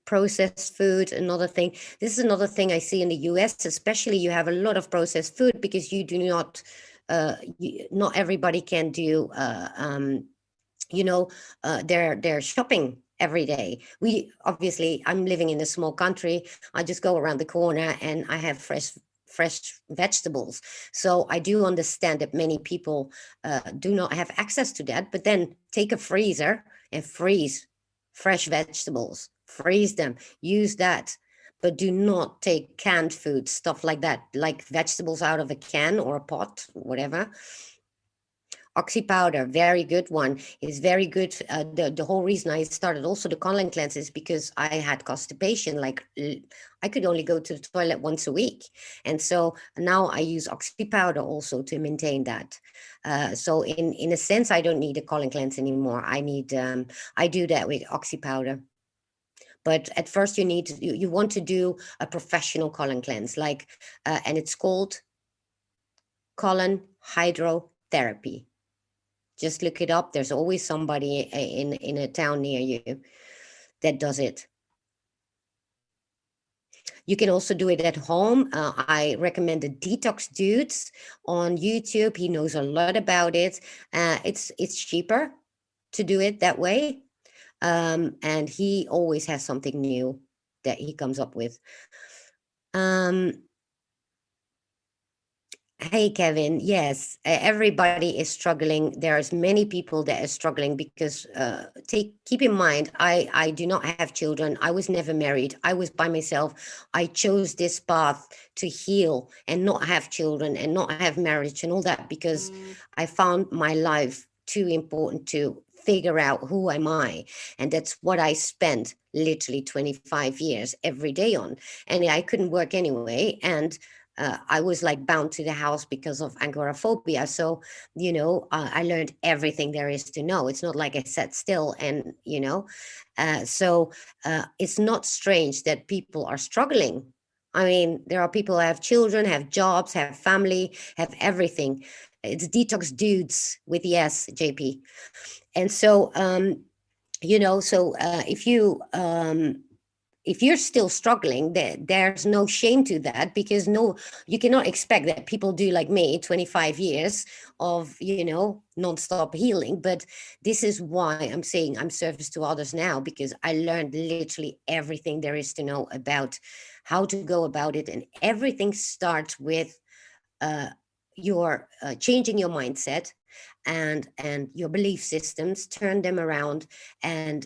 processed food, another thing. This is another thing I see in the US, especially you have a lot of processed food because you do not, not everybody can do, their shopping every day. We obviously, I'm living in a small country. I just go around the corner and I have fresh vegetables. So I do understand that many people do not have access to that, but then take a freezer and freeze fresh vegetables, freeze them, use that, but do not take canned food, stuff like that, like vegetables out of a can or a pot, whatever. Oxy powder, very good one. Is very good. The whole reason I started also the colon cleanse is because I had constipation. Like I could only go to the toilet once a week, and so now I use oxy powder also to maintain that. So in a sense, I don't need a colon cleanse anymore. I do that with oxy powder. But at first, you want to do a professional colon cleanse, like, and it's called colon hydrotherapy. Just look it up. There's always somebody in a town near you that does it. You can also do it at home. I recommend the Detox Dudes on YouTube. He knows a lot about it. It's cheaper to do it that way. And he always has something new that he comes up with. Hey, Kevin. Yes, everybody is struggling. There's many people that are struggling because keep in mind, I do not have children. I was never married. I was by myself. I chose this path to heal and not have children and not have marriage and all that because I found my life too important to figure out who am I. And that's what I spent literally 25 years every day on. And I couldn't work anyway. And I was like bound to the house because of agoraphobia. So, I learned everything there is to know. It's not like I sat still and, it's not strange that people are struggling. I mean, there are people who have children, have jobs, have family, have everything. It's detox dudes with the S, JP. And so, if you're still struggling, there's no shame to that because you cannot expect that people do like me 25 years of non-stop healing. But this is why I'm saying I'm service to others now, because I learned literally everything there is to know about how to go about it, and everything starts with your changing your mindset and your belief systems, turn them around, and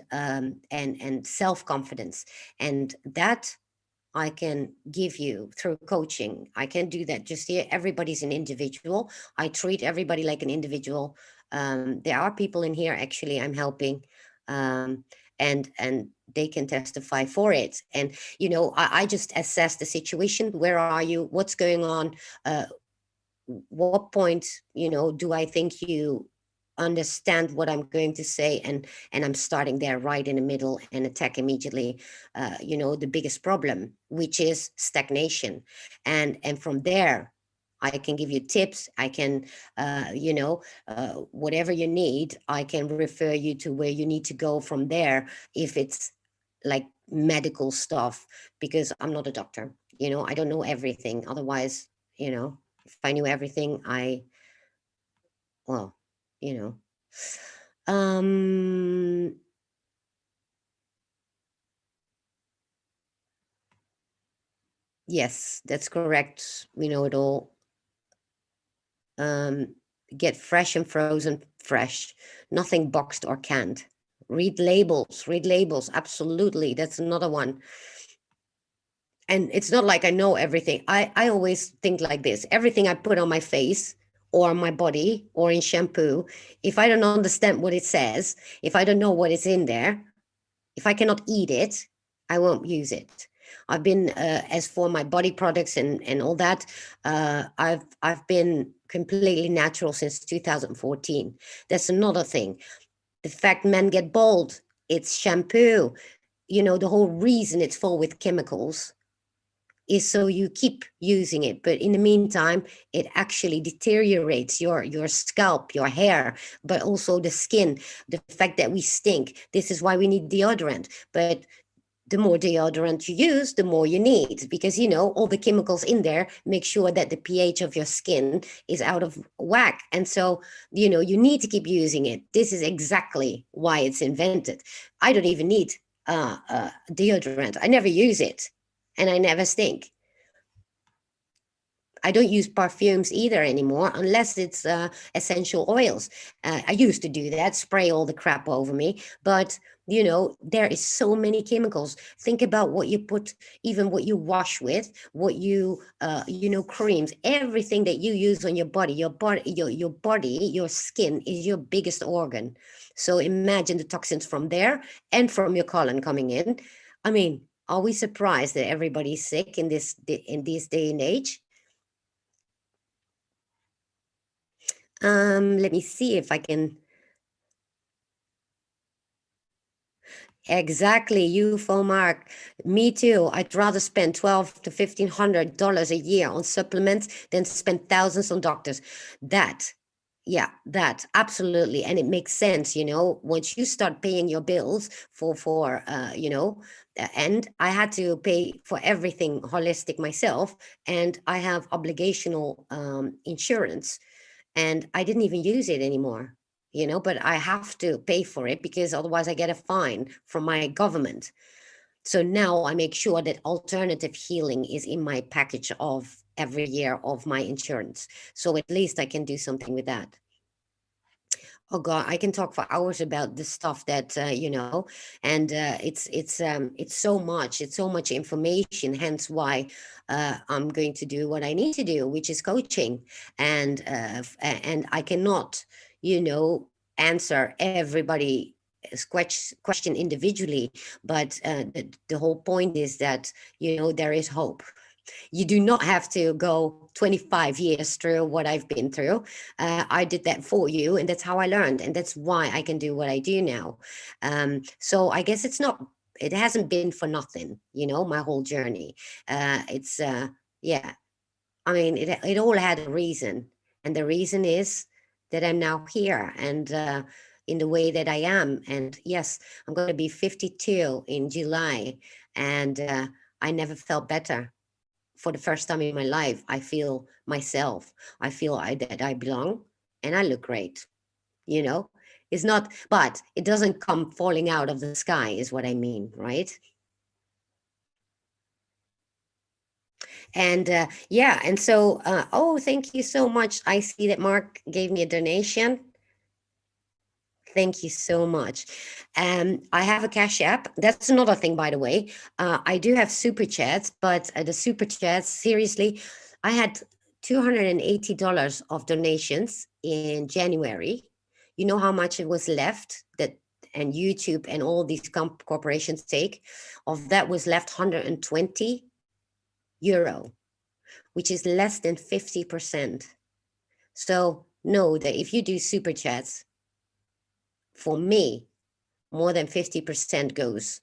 self-confidence. And that I can give you through coaching. I can do that just here. Everybody's an individual. I treat everybody like an individual. There are people in here actually I'm helping, and they can testify for it. And I just assess the situation. Where are you? What's going on? What point do I think you understand what I'm going to say, and I'm starting there right in the middle and attack immediately the biggest problem, which is stagnation. And from there I can give you tips. I can whatever you need, I can refer you to where you need to go from there, if it's like medical stuff, because I'm not a doctor. I don't know everything. Otherwise, if I knew everything, well, you know. Um, Yes, that's correct. We know it all. Um, get fresh and frozen fresh, nothing boxed or canned. Read labels, read labels. Absolutely. That's another one. And it's not like I know everything. I always think like this: everything I put on my face or on my body or in shampoo, if I don't understand what it says, if I don't know what is in there, if I cannot eat it, I won't use it. I've been as for my body products and all that, I've been completely natural since 2014. That's another thing. The fact men get bald, it's shampoo. You know, the whole reason it's full with chemicals is so you keep using it, but in the meantime it actually deteriorates your scalp, your hair, but also the skin. The fact that we stink, this is why we need deodorant. But the more deodorant you use, the more you need, because you know all the chemicals in there make sure that the pH of your skin is out of whack. And so you know you need to keep using it. This is exactly why it's invented. I don't even need deodorant. I never use it, and I never stink. I don't use perfumes either anymore unless it's essential oils. I used to do that, spray all the crap over me, but you know there is so many chemicals. Think about what you put, even what you wash with, what you know, creams, everything that you use on your body, your skin is your biggest organ. So imagine the toxins from there and from your colon coming in. I mean, are we surprised that everybody's sick in this day and age? Let me see if I can. Exactly, you, Mark. Me too. I'd rather spend 12 to $1,500 a year on supplements than spend thousands on doctors. That, yeah, that absolutely, and it makes sense. You know, once you start paying your bills you know, and I had to pay for everything holistic myself, and I have obligational insurance, and I didn't even use it anymore, you know, but I have to pay for it because otherwise I get a fine from my government. So now I make sure that alternative healing is in my package of every year of my insurance. So at least I can do something with that. Oh God, I can talk for hours about the stuff that you know, and it's so much, it's so much information. Hence why I'm going to do what I need to do, which is coaching, and I cannot, you know, answer everybody question individually, but the whole point is that you know there is hope. You do not have to go 25 years through what I've been through. I did that for you, and that's how I learned, and that's why I can do what I do now. So I guess it hasn't been for nothing, you know, my whole journey. It's yeah, I mean, it all had a reason, and the reason is that I'm now here and in the way that I am. And yes, I'm going to be 52 in July, and I never felt better. For the first time in my life, I feel myself. I feel that I belong, and I look great. You know, it's not, but it doesn't come falling out of the sky, is what I mean, right? And yeah, and so, oh, thank you so much. I see that Mark gave me a donation. Thank you so much. I have a Cash App. That's another thing, by the way. I do have super chats, but the super chats, seriously, I had $280 of donations in January. You know how much it was left that, and YouTube and all these corporations take? Of that was left 120 euro, which is less than 50%. So know that if you do super chats, for me, more than 50% goes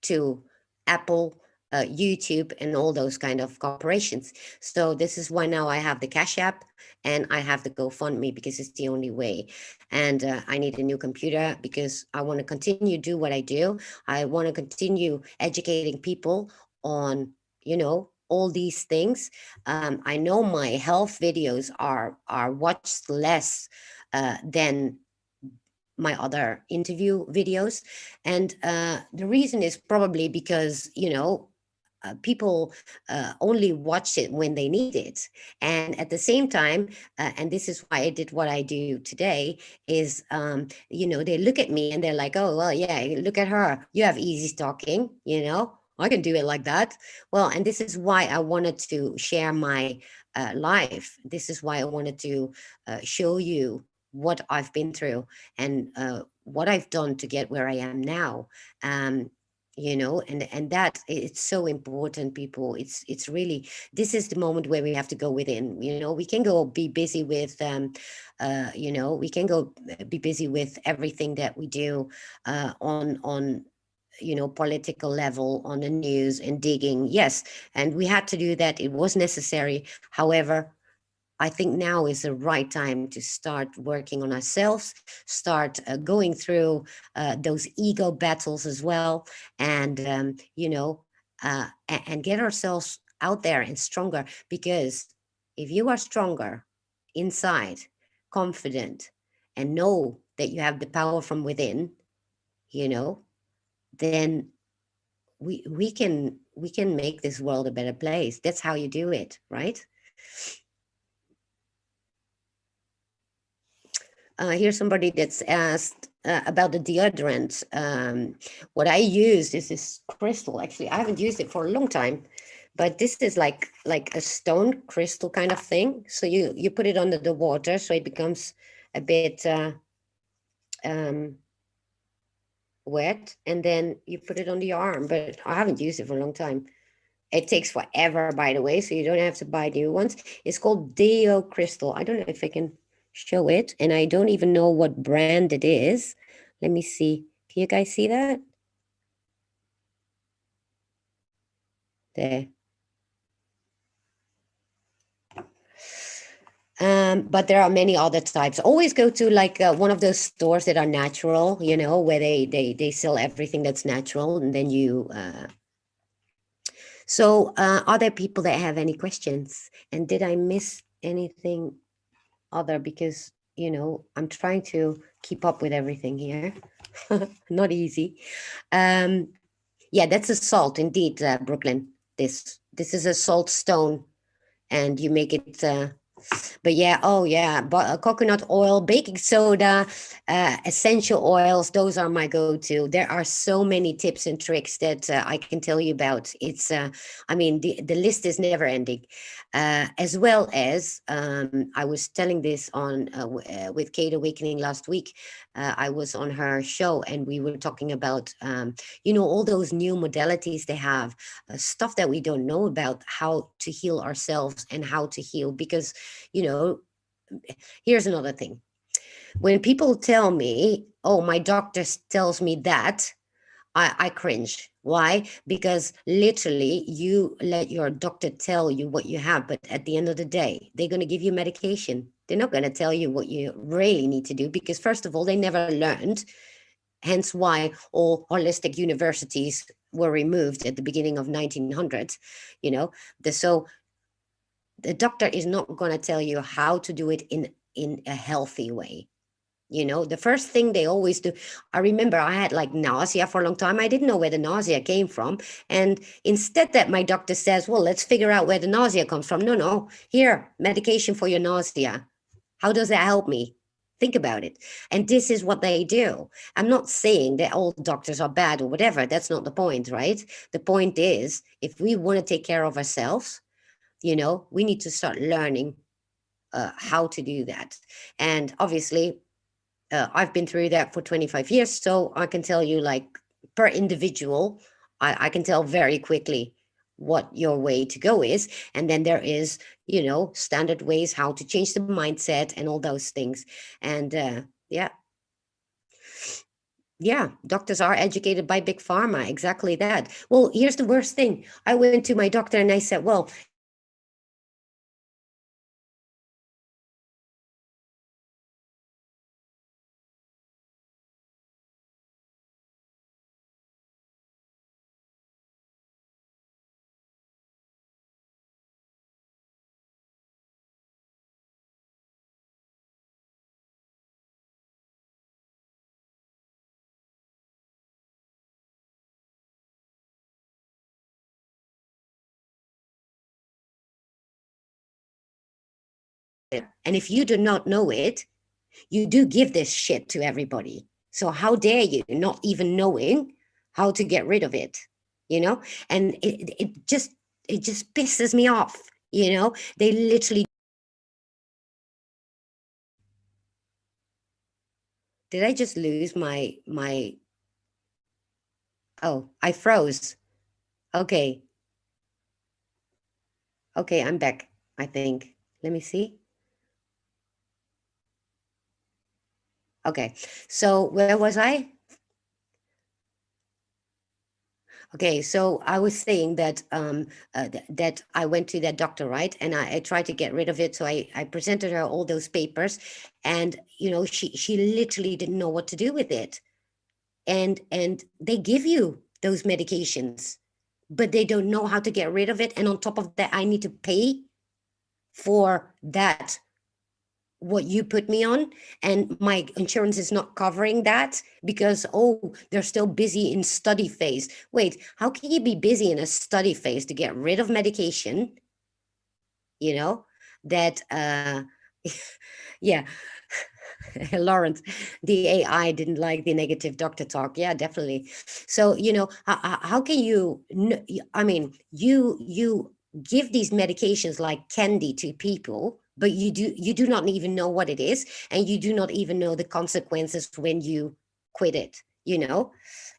to Apple, YouTube, and all those kind of corporations. So this is why now I have the Cash App and I have the GoFundMe because it's the only way. And I need a new computer because I want to continue do what I do. I want to continue educating people on, you know, all these things. I know my health videos are watched less than my other interview videos. And the reason is probably because, you know, people only watch it when they need it. And at the same time, and this is why I did what I do today, is, they look at me and they're like, oh, well, yeah, look at her. You have easy stalking, I can do it like that. Well, and this is why I wanted to share my life. This is why I wanted to show you what I've been through and what I've done to get where I am now. Um, and that it's so important, people. It's really, this is the moment where we have to go within. We can go be busy with we can go be busy with everything that we do on political level, on the news and digging. Yes, and we had to do that. It was necessary. However, I think now is the right time to start working on ourselves, start going through those ego battles as well, and and get ourselves out there and stronger. Because if you are stronger inside, confident, and know that you have the power from within, you know, then we can make this world a better place. That's how you do it, right? Here's somebody that's asked about the deodorant. What I used is this crystal. Actually, I haven't used it for a long time, but this is like a stone crystal kind of thing. So you put it under the water, so it becomes a bit um, wet, and then you put it on the arm. But I haven't used it for a long time. It takes forever, by the way, so you don't have to buy new ones. It's called Deo Crystal. I don't know if I can show it, and I don't even know what brand it is. Let me see. Can you guys see that? There. But there are many other types. Always go to like one of those stores that are natural, where they sell everything that's natural, and then you. Are there people that have any questions? And did I miss anything other? Because I'm trying to keep up with everything here. Not easy. Yeah, that's a salt indeed, Brooklyn. This is a salt stone, and you make it but yeah, oh yeah, but coconut oil, baking soda, essential oils, those are my go-to. There are so many tips and tricks that I can tell you about. It's I mean, the list is never ending. As well as I was telling this on with Kate Awakening last week. I was on her show and we were talking about all those new modalities they have, stuff that we don't know about, how to heal ourselves and how to heal. Because you know here's another thing. When people tell me, oh, my doctor tells me that, I cringe. Why? Because literally you let your doctor tell you what you have, but at the end of the day, they're going to give you medication. They're not going to tell you what you really need to do, because first of all, they never learned. Hence why all holistic universities were removed at the beginning of 1900s. So the doctor is not going to tell you how to do it in a healthy way. The first thing they always do. I remember I had like nausea for a long time. I didn't know where the nausea came from. And instead that my doctor says, well, let's figure out where the nausea comes from. No, here, medication for your nausea. How does that help me? Think about it. And this is what they do. I'm not saying that all doctors are bad or whatever. That's not the point, right? The point is, if we want to take care of ourselves, we need to start learning how to do that. And obviously, I've been through that for 25 years, so I can tell you, like, per individual, I can tell very quickly what your way to go is. And then there is, standard ways how to change the mindset and all those things. And yeah. Yeah, doctors are educated by big pharma. Exactly that. Well, here's the worst thing. I went to my doctor and I said, well, And if you do not know it, you do give this shit to everybody. So how dare you not even knowing how to get rid of it, you know? And it just pisses me off, you know? They literally. Did I just lose my oh, I froze. Okay. Okay, I'm back, I think. Let me see. Okay. So where was I? Okay, so I was saying that that I went to that doctor, right? And I tried to get rid of it. So I presented her all those papers, and you know, she literally didn't know what to do with it. And they give you those medications, but they don't know how to get rid of it. And on top of that, I need to pay for that what you put me on, and my insurance is not covering that because, oh, they're still busy in study phase. Wait, how can you be busy in a study phase to get rid of medication, you know, that yeah. Lawrence, the AI didn't like the negative doctor talk. Yeah, definitely. So, you know, how can you, I mean, you give these medications like candy to people, but you do not even know what it is, and you do not even know the consequences when you quit it, you know?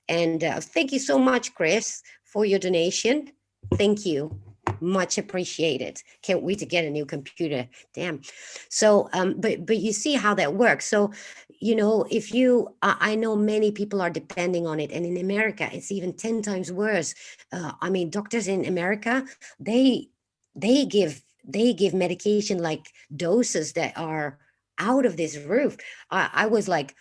And thank you so much, Chris, for your donation. Thank you. Much appreciated. Can't wait to get a new computer. Damn. So, but you see how that works. So, you know, if you, I know many people are depending on it, and in America, it's even 10 times worse. I mean, doctors in America, they they give medication like doses that are out of this roof. I was like,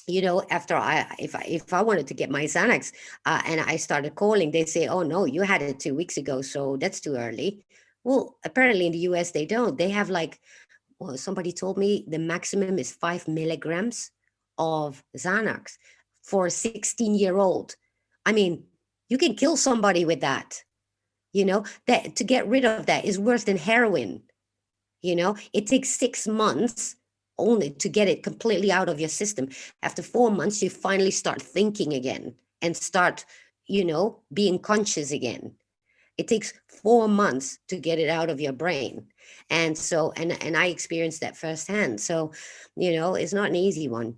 you know, after if I wanted to get my Xanax, and I started calling, they say, oh no, you had it 2 weeks ago, so that's too early. Well, apparently in the US they don't. They have like, well, somebody told me the maximum is 5 milligrams of Xanax for a 16-year-old. I mean, you can kill somebody with that. You know, that to get rid of that is worse than heroin. You know, it takes 6 months only to get it completely out of your system. After 4 months, you finally start thinking again and start, you know, being conscious again. It takes 4 months to get it out of your brain. And so, and I experienced that firsthand. So, you know, it's not an easy one.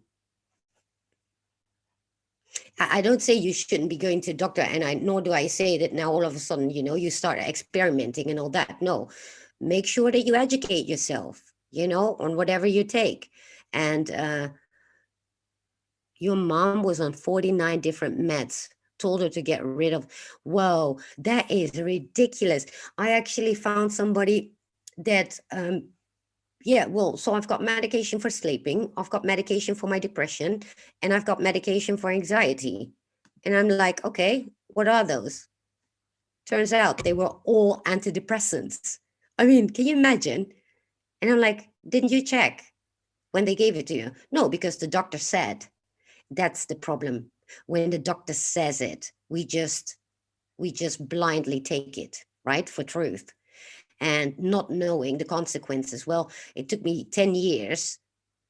I don't say you shouldn't be going to a doctor, and I nor do I say that now all of a sudden, you know, you start experimenting and all that. No, make sure that you educate yourself, you know, on whatever you take. And your mom was on 49 different meds, told her to get rid of. Whoa, that is ridiculous. I actually found somebody that yeah, well, so I've got medication for sleeping, I've got medication for my depression, and I've got medication for anxiety. And I'm like, okay, what are those? Turns out they were all antidepressants. I mean, can you imagine? And I'm like, didn't you check when they gave it to you? No, because the doctor said. That's the problem. When the doctor says it, we just blindly take it, right, for truth, and not knowing the consequences. Well, it took me 10 years,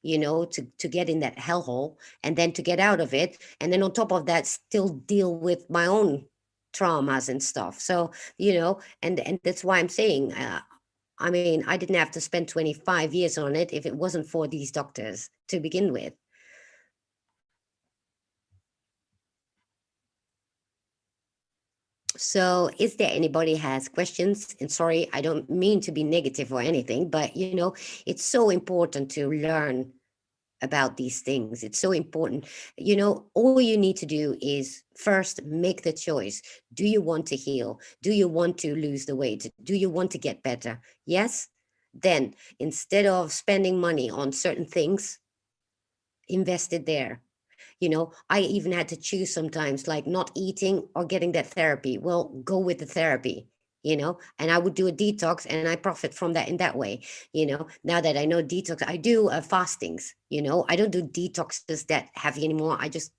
you know, to get in that hellhole, and then to get out of it, and then on top of that still deal with my own traumas and stuff. So, you know, and that's why I'm saying, I mean, I didn't have to spend 25 years on it if it wasn't for these doctors to begin with. So is there anybody has questions? And sorry, I don't mean to be negative or anything, but you know, it's so important to learn about these things. It's so important. You know, all you need to do is first make the choice. Do you want to heal? Do you want to lose the weight? Do you want to get better? Yes? Then instead of spending money on certain things, invest it there. You know, I even had to choose sometimes, like not eating or getting that therapy. Well, go with the therapy, you know, and I would do a detox, and I profit from that in that way. You know, now that I know detox, I do fastings, you know, I don't do detoxes that heavy anymore. I just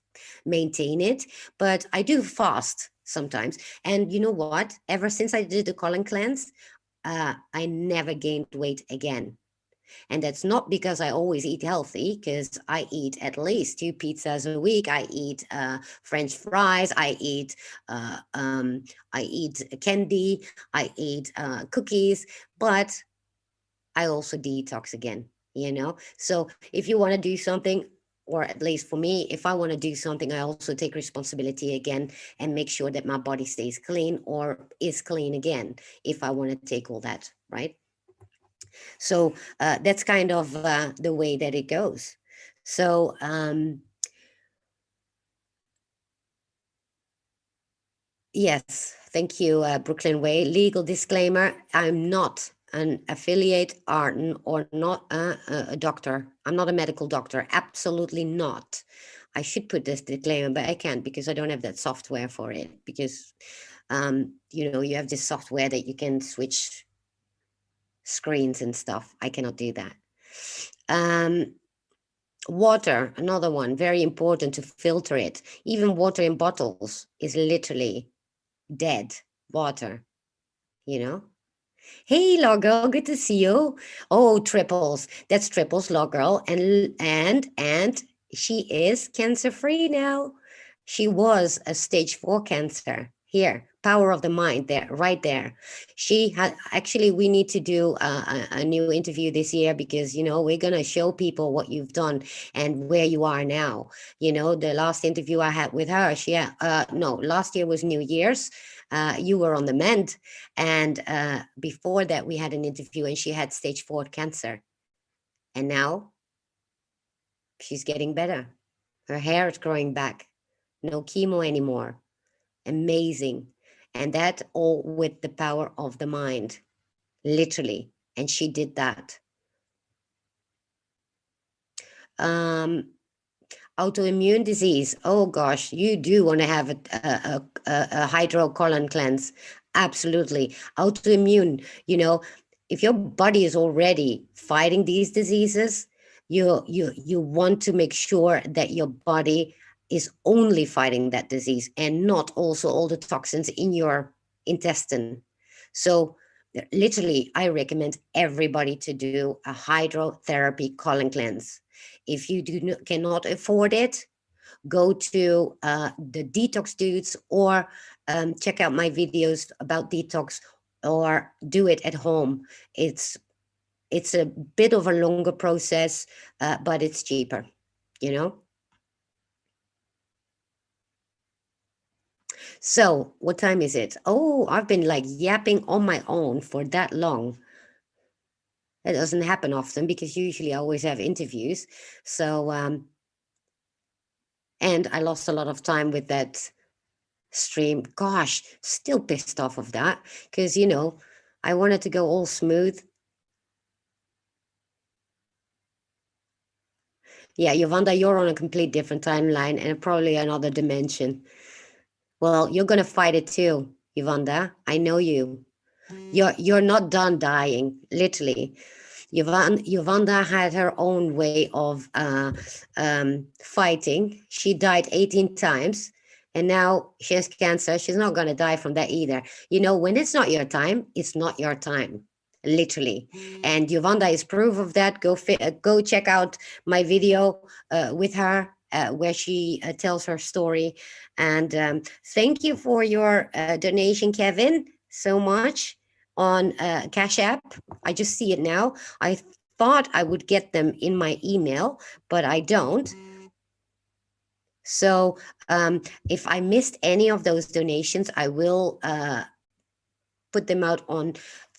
maintain it, but I do fast sometimes. And you know what? Ever since I did the colon cleanse, I never gained weight again. And that's not because I always eat healthy, because I eat at least 2 pizzas a week. I eat French fries. Uh, um, I eat candy. I eat cookies. But I also detox again, you know? So if you want to do something, or at least for me, if I want to do something, I also take responsibility again and make sure that my body stays clean or is clean again if I want to take all that, right? So that's kind of the way that it goes. So yes, thank you, Brooklyn Way. Legal disclaimer: I'm not an affiliate or not a doctor. I'm not a medical doctor. Absolutely not. I should put this disclaimer, but I can't because I don't have that software for it. Because you know, you have this software that you can switch screens and stuff. I cannot do that. Water, another one, very important to filter it. Even water in bottles is literally dead water, you know? Hey, Law Girl, good to see you. Oh, Triples. That's Triples, Law Girl. And she is cancer free now. She was a stage 4 cancer. Here, power of the mind, there, right there. She had actually, we need to do a new interview this year because, you know, we're going to show people what you've done and where you are now. You know, the last interview I had with her, no, last year was New Year's. You were on the mend. And before that, we had an interview and she had stage 4 cancer. And now she's getting better. Her hair is growing back. No chemo anymore. Amazing. And that all with the power of the mind, literally. And she did that. Autoimmune disease. Oh gosh, you do want to have a hydrocolon cleanse. Absolutely. Autoimmune, you know, if your body is already fighting these diseases, you want to make sure that your body is only fighting that disease and not also all the toxins in your intestine. So literally, I recommend everybody to do a hydrotherapy colon cleanse. If you cannot afford it, go to the Detox Dudes or check out my videos about detox or do it at home. It's a bit of a longer process, but it's cheaper, you know? So what time is it? Oh, I've been like yapping on my own for that long. It doesn't happen often because usually I always have interviews. So, and I lost a lot of time with that stream. Gosh, still pissed off of that because, you know, I wanted to go all smooth. Yeah, Yolanda, you're on a complete different timeline and probably another dimension. Well, you're gonna fight it too, Yolanda. I know you. You're not done dying, literally. Yolanda had her own way of fighting. She died 18 times and now she has cancer. She's not going to die from that either. You know, when it's not your time, it's not your time, literally. And Yolanda is proof of that. Go check out my video with her. Where she tells her story. And thank you for your donation, Kevin, so much on Cash App. I just see it now. I thought I would get them in my email, but I don't. So if I missed any of those donations, I will put them out on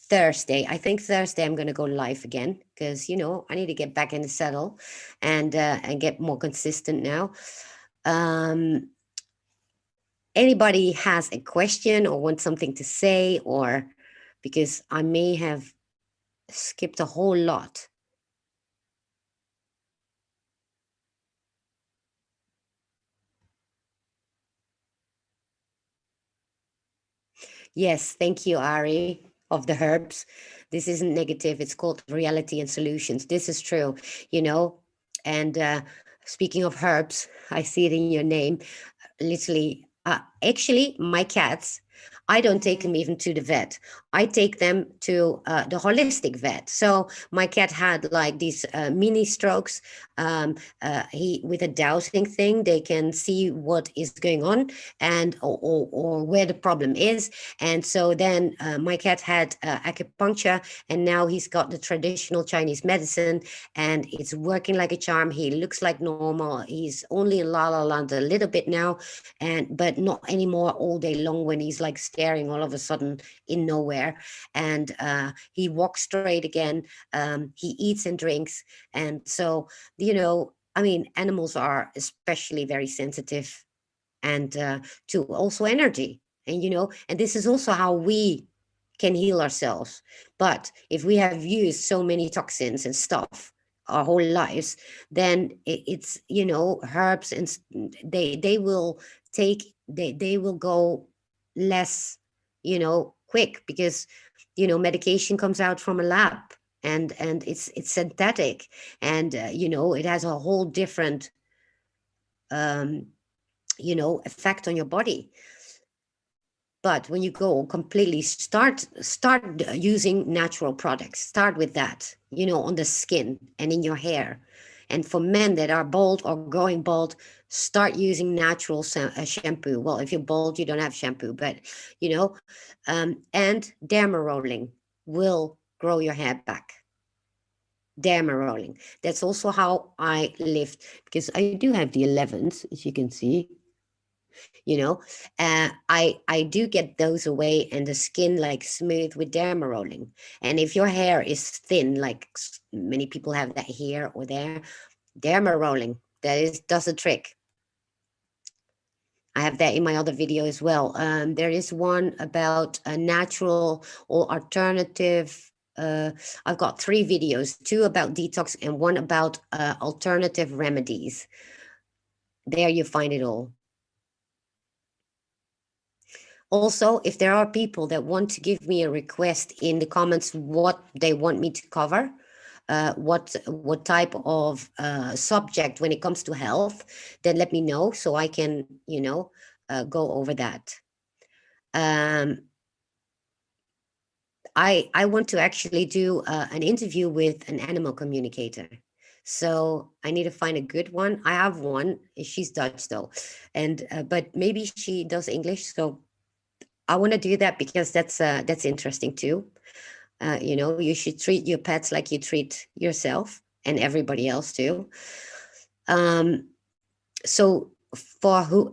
Thursday. I think Thursday I'm going to go live again because, you know, I need to get back in the saddle and get more consistent now. Anybody has a question or wants something to say, or because I may have skipped a whole lot. Yes, thank you, Ari, of the herbs. This isn't negative. It's called reality and solutions. This is true, you know. And speaking of herbs, I see it in your name. Literally, actually, my cats. I don't take them even to the vet. I take them to the holistic vet. So my cat had like these mini strokes. He with a dowsing thing, they can see what is going on and or where the problem is. And so then my cat had acupuncture, and now he's got the traditional Chinese medicine, and it's working like a charm. He looks like normal. He's only in La La Land a little bit now, and but not anymore all day long when he's like staring all of a sudden in nowhere. And he walks straight again. He eats and drinks, and so I mean, animals are especially very sensitive and to also energy, and and this is also how we can heal ourselves. But if we have used so many toxins and stuff our whole lives, then it's herbs and they will they will go less quick, because medication comes out from a lab, and it's synthetic, and it has a whole different um effect on your body. But when you go completely, start using natural products. Start with that, on the skin and in your hair. And for men that are bald or going bald, start using natural shampoo. Well, if you're bald, you don't have shampoo, but and derma rolling will grow your hair back. Derma rolling. That's also how I lived, because I do have the 11s, as you can see. I do get those away, and the skin like smooth with derma rolling. And if your hair is thin, like many people have that here or there, derma rolling does the trick. I have that in my other video as well. There is one about a natural or alternative. I've got 3 videos, 2 about detox and 1 about alternative remedies. There you find it all. Also, if there are people that want to give me a request in the comments what they want me to cover, what type of subject when it comes to health, then let me know so I can, go over that. I want to actually do an interview with an animal communicator. So I need to find a good one. I have one. She's Dutch though, and but maybe she does English. So I want to do that because that's interesting too. You should treat your pets like you treat yourself and everybody else too. So for who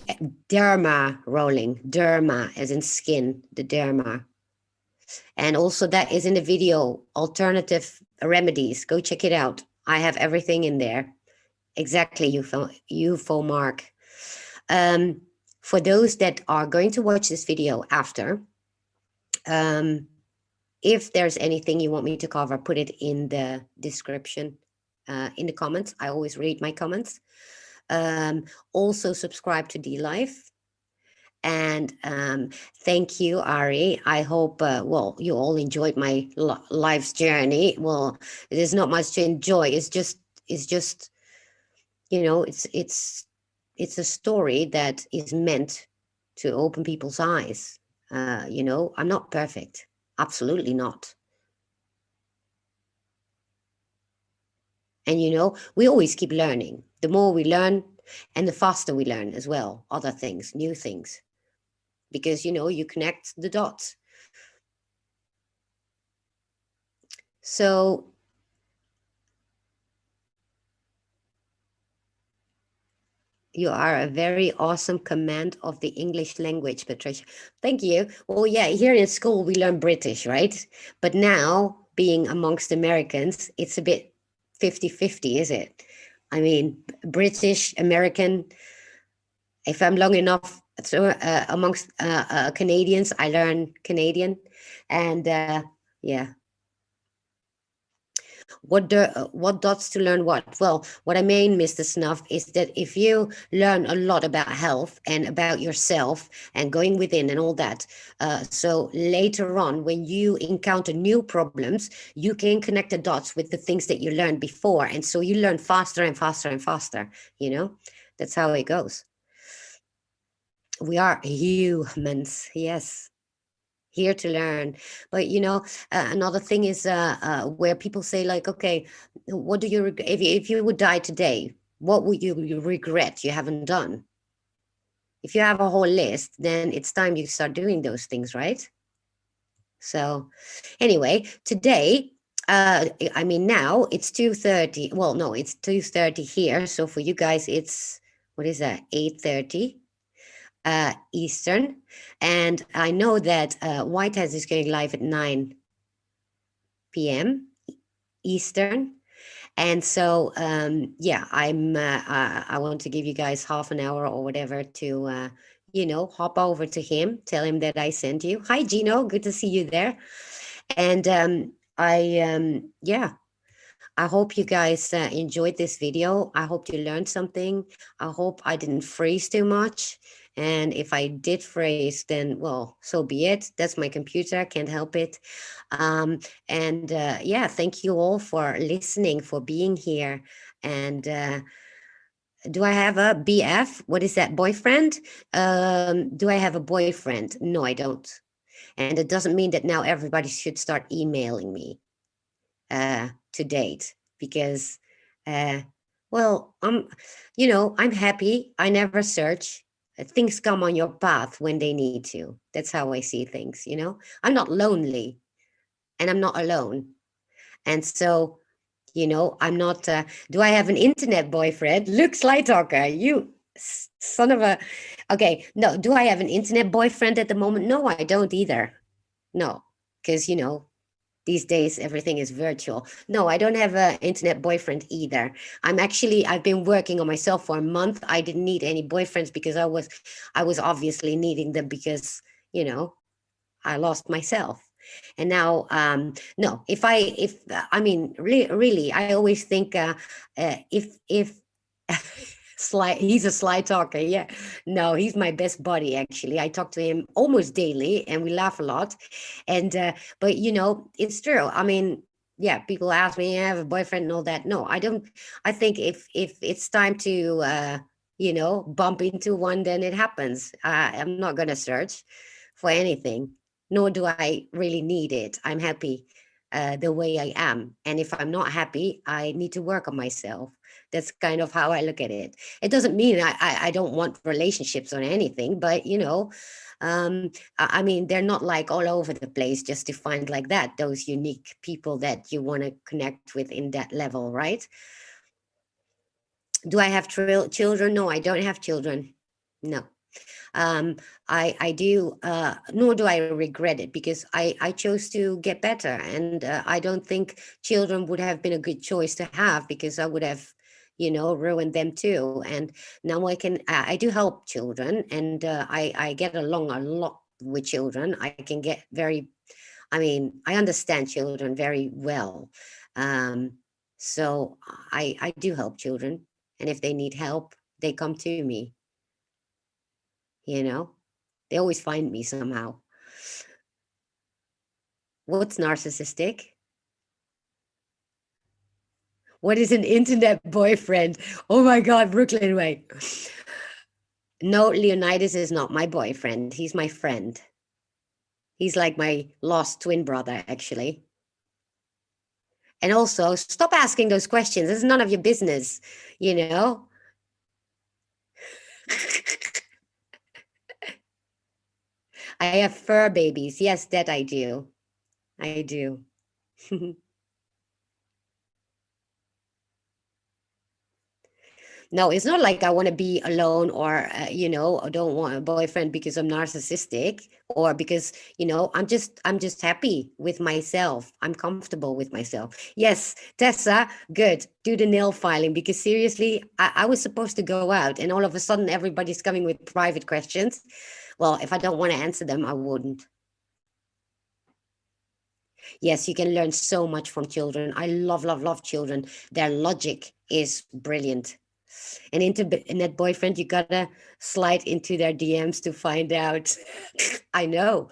derma rolling, derma as in skin, the derma. And also that is in the video, alternative remedies. Go check it out. I have everything in there. Exactly, UFO Mark. For those that are going to watch this video after, if there's anything you want me to cover, put it in the description, in the comments. I always read my comments. Also subscribe to DLife. And thank you, Ari. I hope, you all enjoyed my life's journey. Well, there's not much to enjoy. It's just, it's a story that is meant to open people's eyes. I'm not perfect. Absolutely not. And we always keep learning. The more we learn, and the faster we learn as well, other things, new things. Because you connect the dots. So you are a very awesome command of the English language, Patricia. Thank you. Well, yeah, here in school we learn British, right? But now being amongst Americans, it's a bit 50-50, is it? I mean, British, American. If I'm long enough amongst Canadians, I learn Canadian. And yeah. What dots to learn what? Well, what I mean, Mr. Snuff, is that if you learn a lot about health and about yourself and going within and all that, so later on, when you encounter new problems, you can connect the dots with the things that you learned before. And so you learn faster and faster and faster, That's how it goes. We are humans, yes. here to learn. But another thing is where people say like, okay, what do you if you would die today, what would you regret you haven't done? If you have a whole list, then it's time you start doing those things, right? So anyway, today, I mean, now it's 2:30. Well, no, it's 2:30 here. So for you guys, it's, what is that, 8:30 Eastern. And I know that White House is going live at 9 p.m. Eastern. And so, yeah, I want to give you guys half an hour or whatever to, hop over to him, tell him that I sent you. Hi, Gino. Good to see you there. And yeah, I hope you guys enjoyed this video. I hope you learned something. I hope I didn't freeze too much. And if I did freeze, then, well, so be it. That's my computer. I can't help it. And yeah, thank you all for listening, for being here. And do I have a BF? What is that, boyfriend? Do I have a boyfriend? No, I don't. And it doesn't mean that now everybody should start emailing me to date, because well, I'm happy. I never search. Things come on your path when they need to. That's how I see things. I'm not lonely, and I'm not alone. And so, I'm not, do I have an internet boyfriend? Luke Sly Talker, you son of a, okay. No, do I have an internet boyfriend at the moment? No, I don't either. No, because, these days everything is virtual. No, I don't have an internet boyfriend either. I've been working on myself for a month. I didn't need any boyfriends because I was obviously needing them because, I lost myself. And now, no, if I mean, really, I always think, if he's a sly talker. Yeah, no, he's my best buddy. Actually, I talk to him almost daily, and we laugh a lot. And but it's true. I mean, yeah, people ask me, I have a boyfriend and all that. No, I don't. I think if it's time to bump into one, then it happens. I'm not gonna search for anything, nor do I really need it. I'm happy the way I am. And if I'm not happy, I need to work on myself. That's kind of how I look at it. It doesn't mean I don't want relationships or anything, but I mean, they're not like all over the place just to find like that, those unique people that you want to connect with in that level, right? Do I have children? No, I don't have children. No. I do, nor do I regret it, because I chose to get better, and I don't think children would have been a good choice to have, because I would have, ruined them too. And now I do help children, and I get along a lot with children. I can get I mean, I understand children very well. So I do help children, and if they need help, they come to me. you know they always find me somehow. What's narcissistic? What is an internet boyfriend? Oh my god, Brooklyn way. No, Leonidas is not my boyfriend. He's my friend. He's like my lost twin brother, actually. And also, stop asking those questions. It's none of your business, you know I have fur babies. Yes, that I do. I do. No, it's not like I want to be alone, or I don't want a boyfriend because I'm narcissistic, or because I'm just happy with myself. I'm comfortable with myself. Yes, Tessa, good. Do the nail filing, because seriously, I was supposed to go out, and all of a sudden everybody's coming with private questions. Well, if I don't want to answer them, I wouldn't. Yes, you can learn so much from children. I love, love, love children. Their logic is brilliant. And internet boyfriend, you gotta slide into their DMs to find out. I know.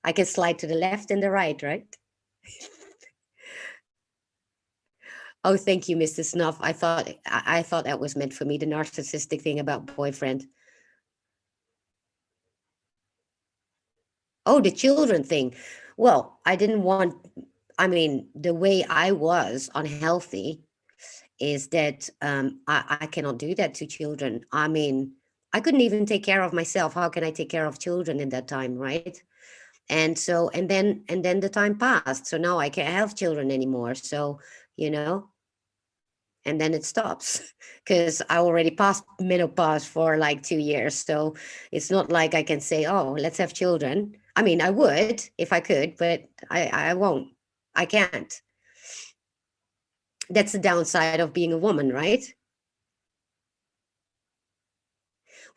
I can slide to the left and the right? Oh, thank you, Mr. Snuff. I thought that was meant for me, the narcissistic thing about boyfriend. Oh, the children thing. Well, I didn't want, I mean, the way I was unhealthy is that I cannot do that to children. I mean, I couldn't even take care of myself. How can I take care of children in that time, right? And so, and then the time passed. So now I can't have children anymore. So, you know, and then it stops because I already passed menopause for like 2 years. So it's not like I can say, oh, let's have children. I mean, I would if I could, but I won't. I can't. That's the downside of being a woman, right?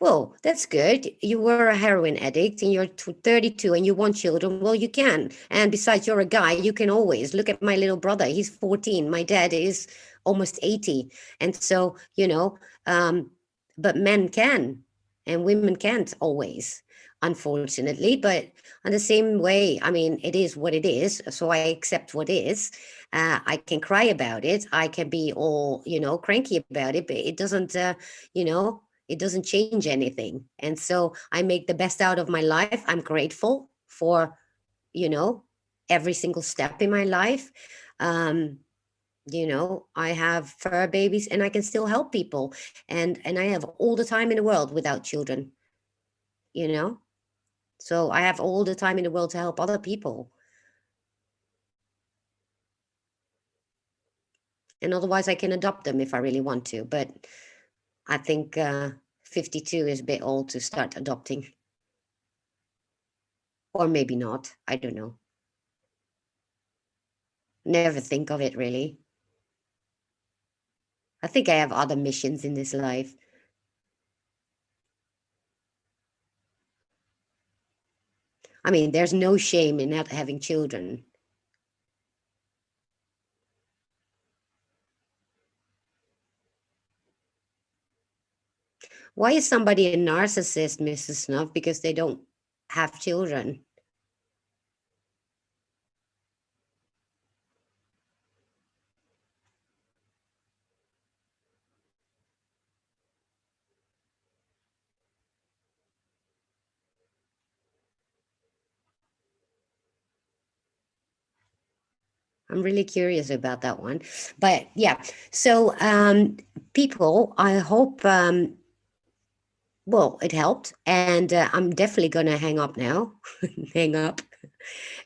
Well, that's good. You were a heroin addict and you're 32 and you want children. Well, you can. And besides, you're a guy, you can always look at my little brother. He's 14. My dad is almost 80. And so, um, but men can and women can't always, unfortunately. But in the same way, I mean, it is what it is. So I accept what is. I can cry about it. I can be all, cranky about it, but it doesn't, you know, it doesn't change anything. And so I make the best out of my life. I'm grateful for, you know, every single step in my life. Um, I have fur babies and I can still help people. And I have all the time in the world without children, you know? So I have all the time in the world to help other people. And otherwise I can adopt them if I really want to. But I think 52 is a bit old to start adopting. Or maybe not. I don't know. Never think of it really. I think I have other missions in this life. I mean, there's no shame in not having children. Why is somebody a narcissist, Mrs. Snuff? Because they don't have children. I'm really curious about that one. But yeah, so people, I hope, well, it helped. And I'm definitely going to hang up now. Hang up.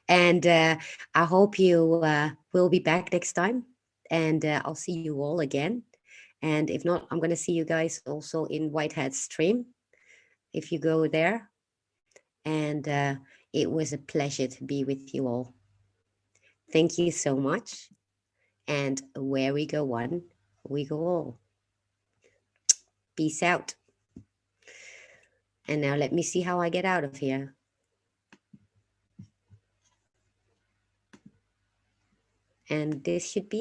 And I hope you will be back next time. And I'll see you all again. And if not, I'm going to see you guys also in White Hat stream if you go there. And it was a pleasure to be with you all. Thank you so much. And where we go one, we go all. Peace out. And now let me see how I get out of here. And this should be it.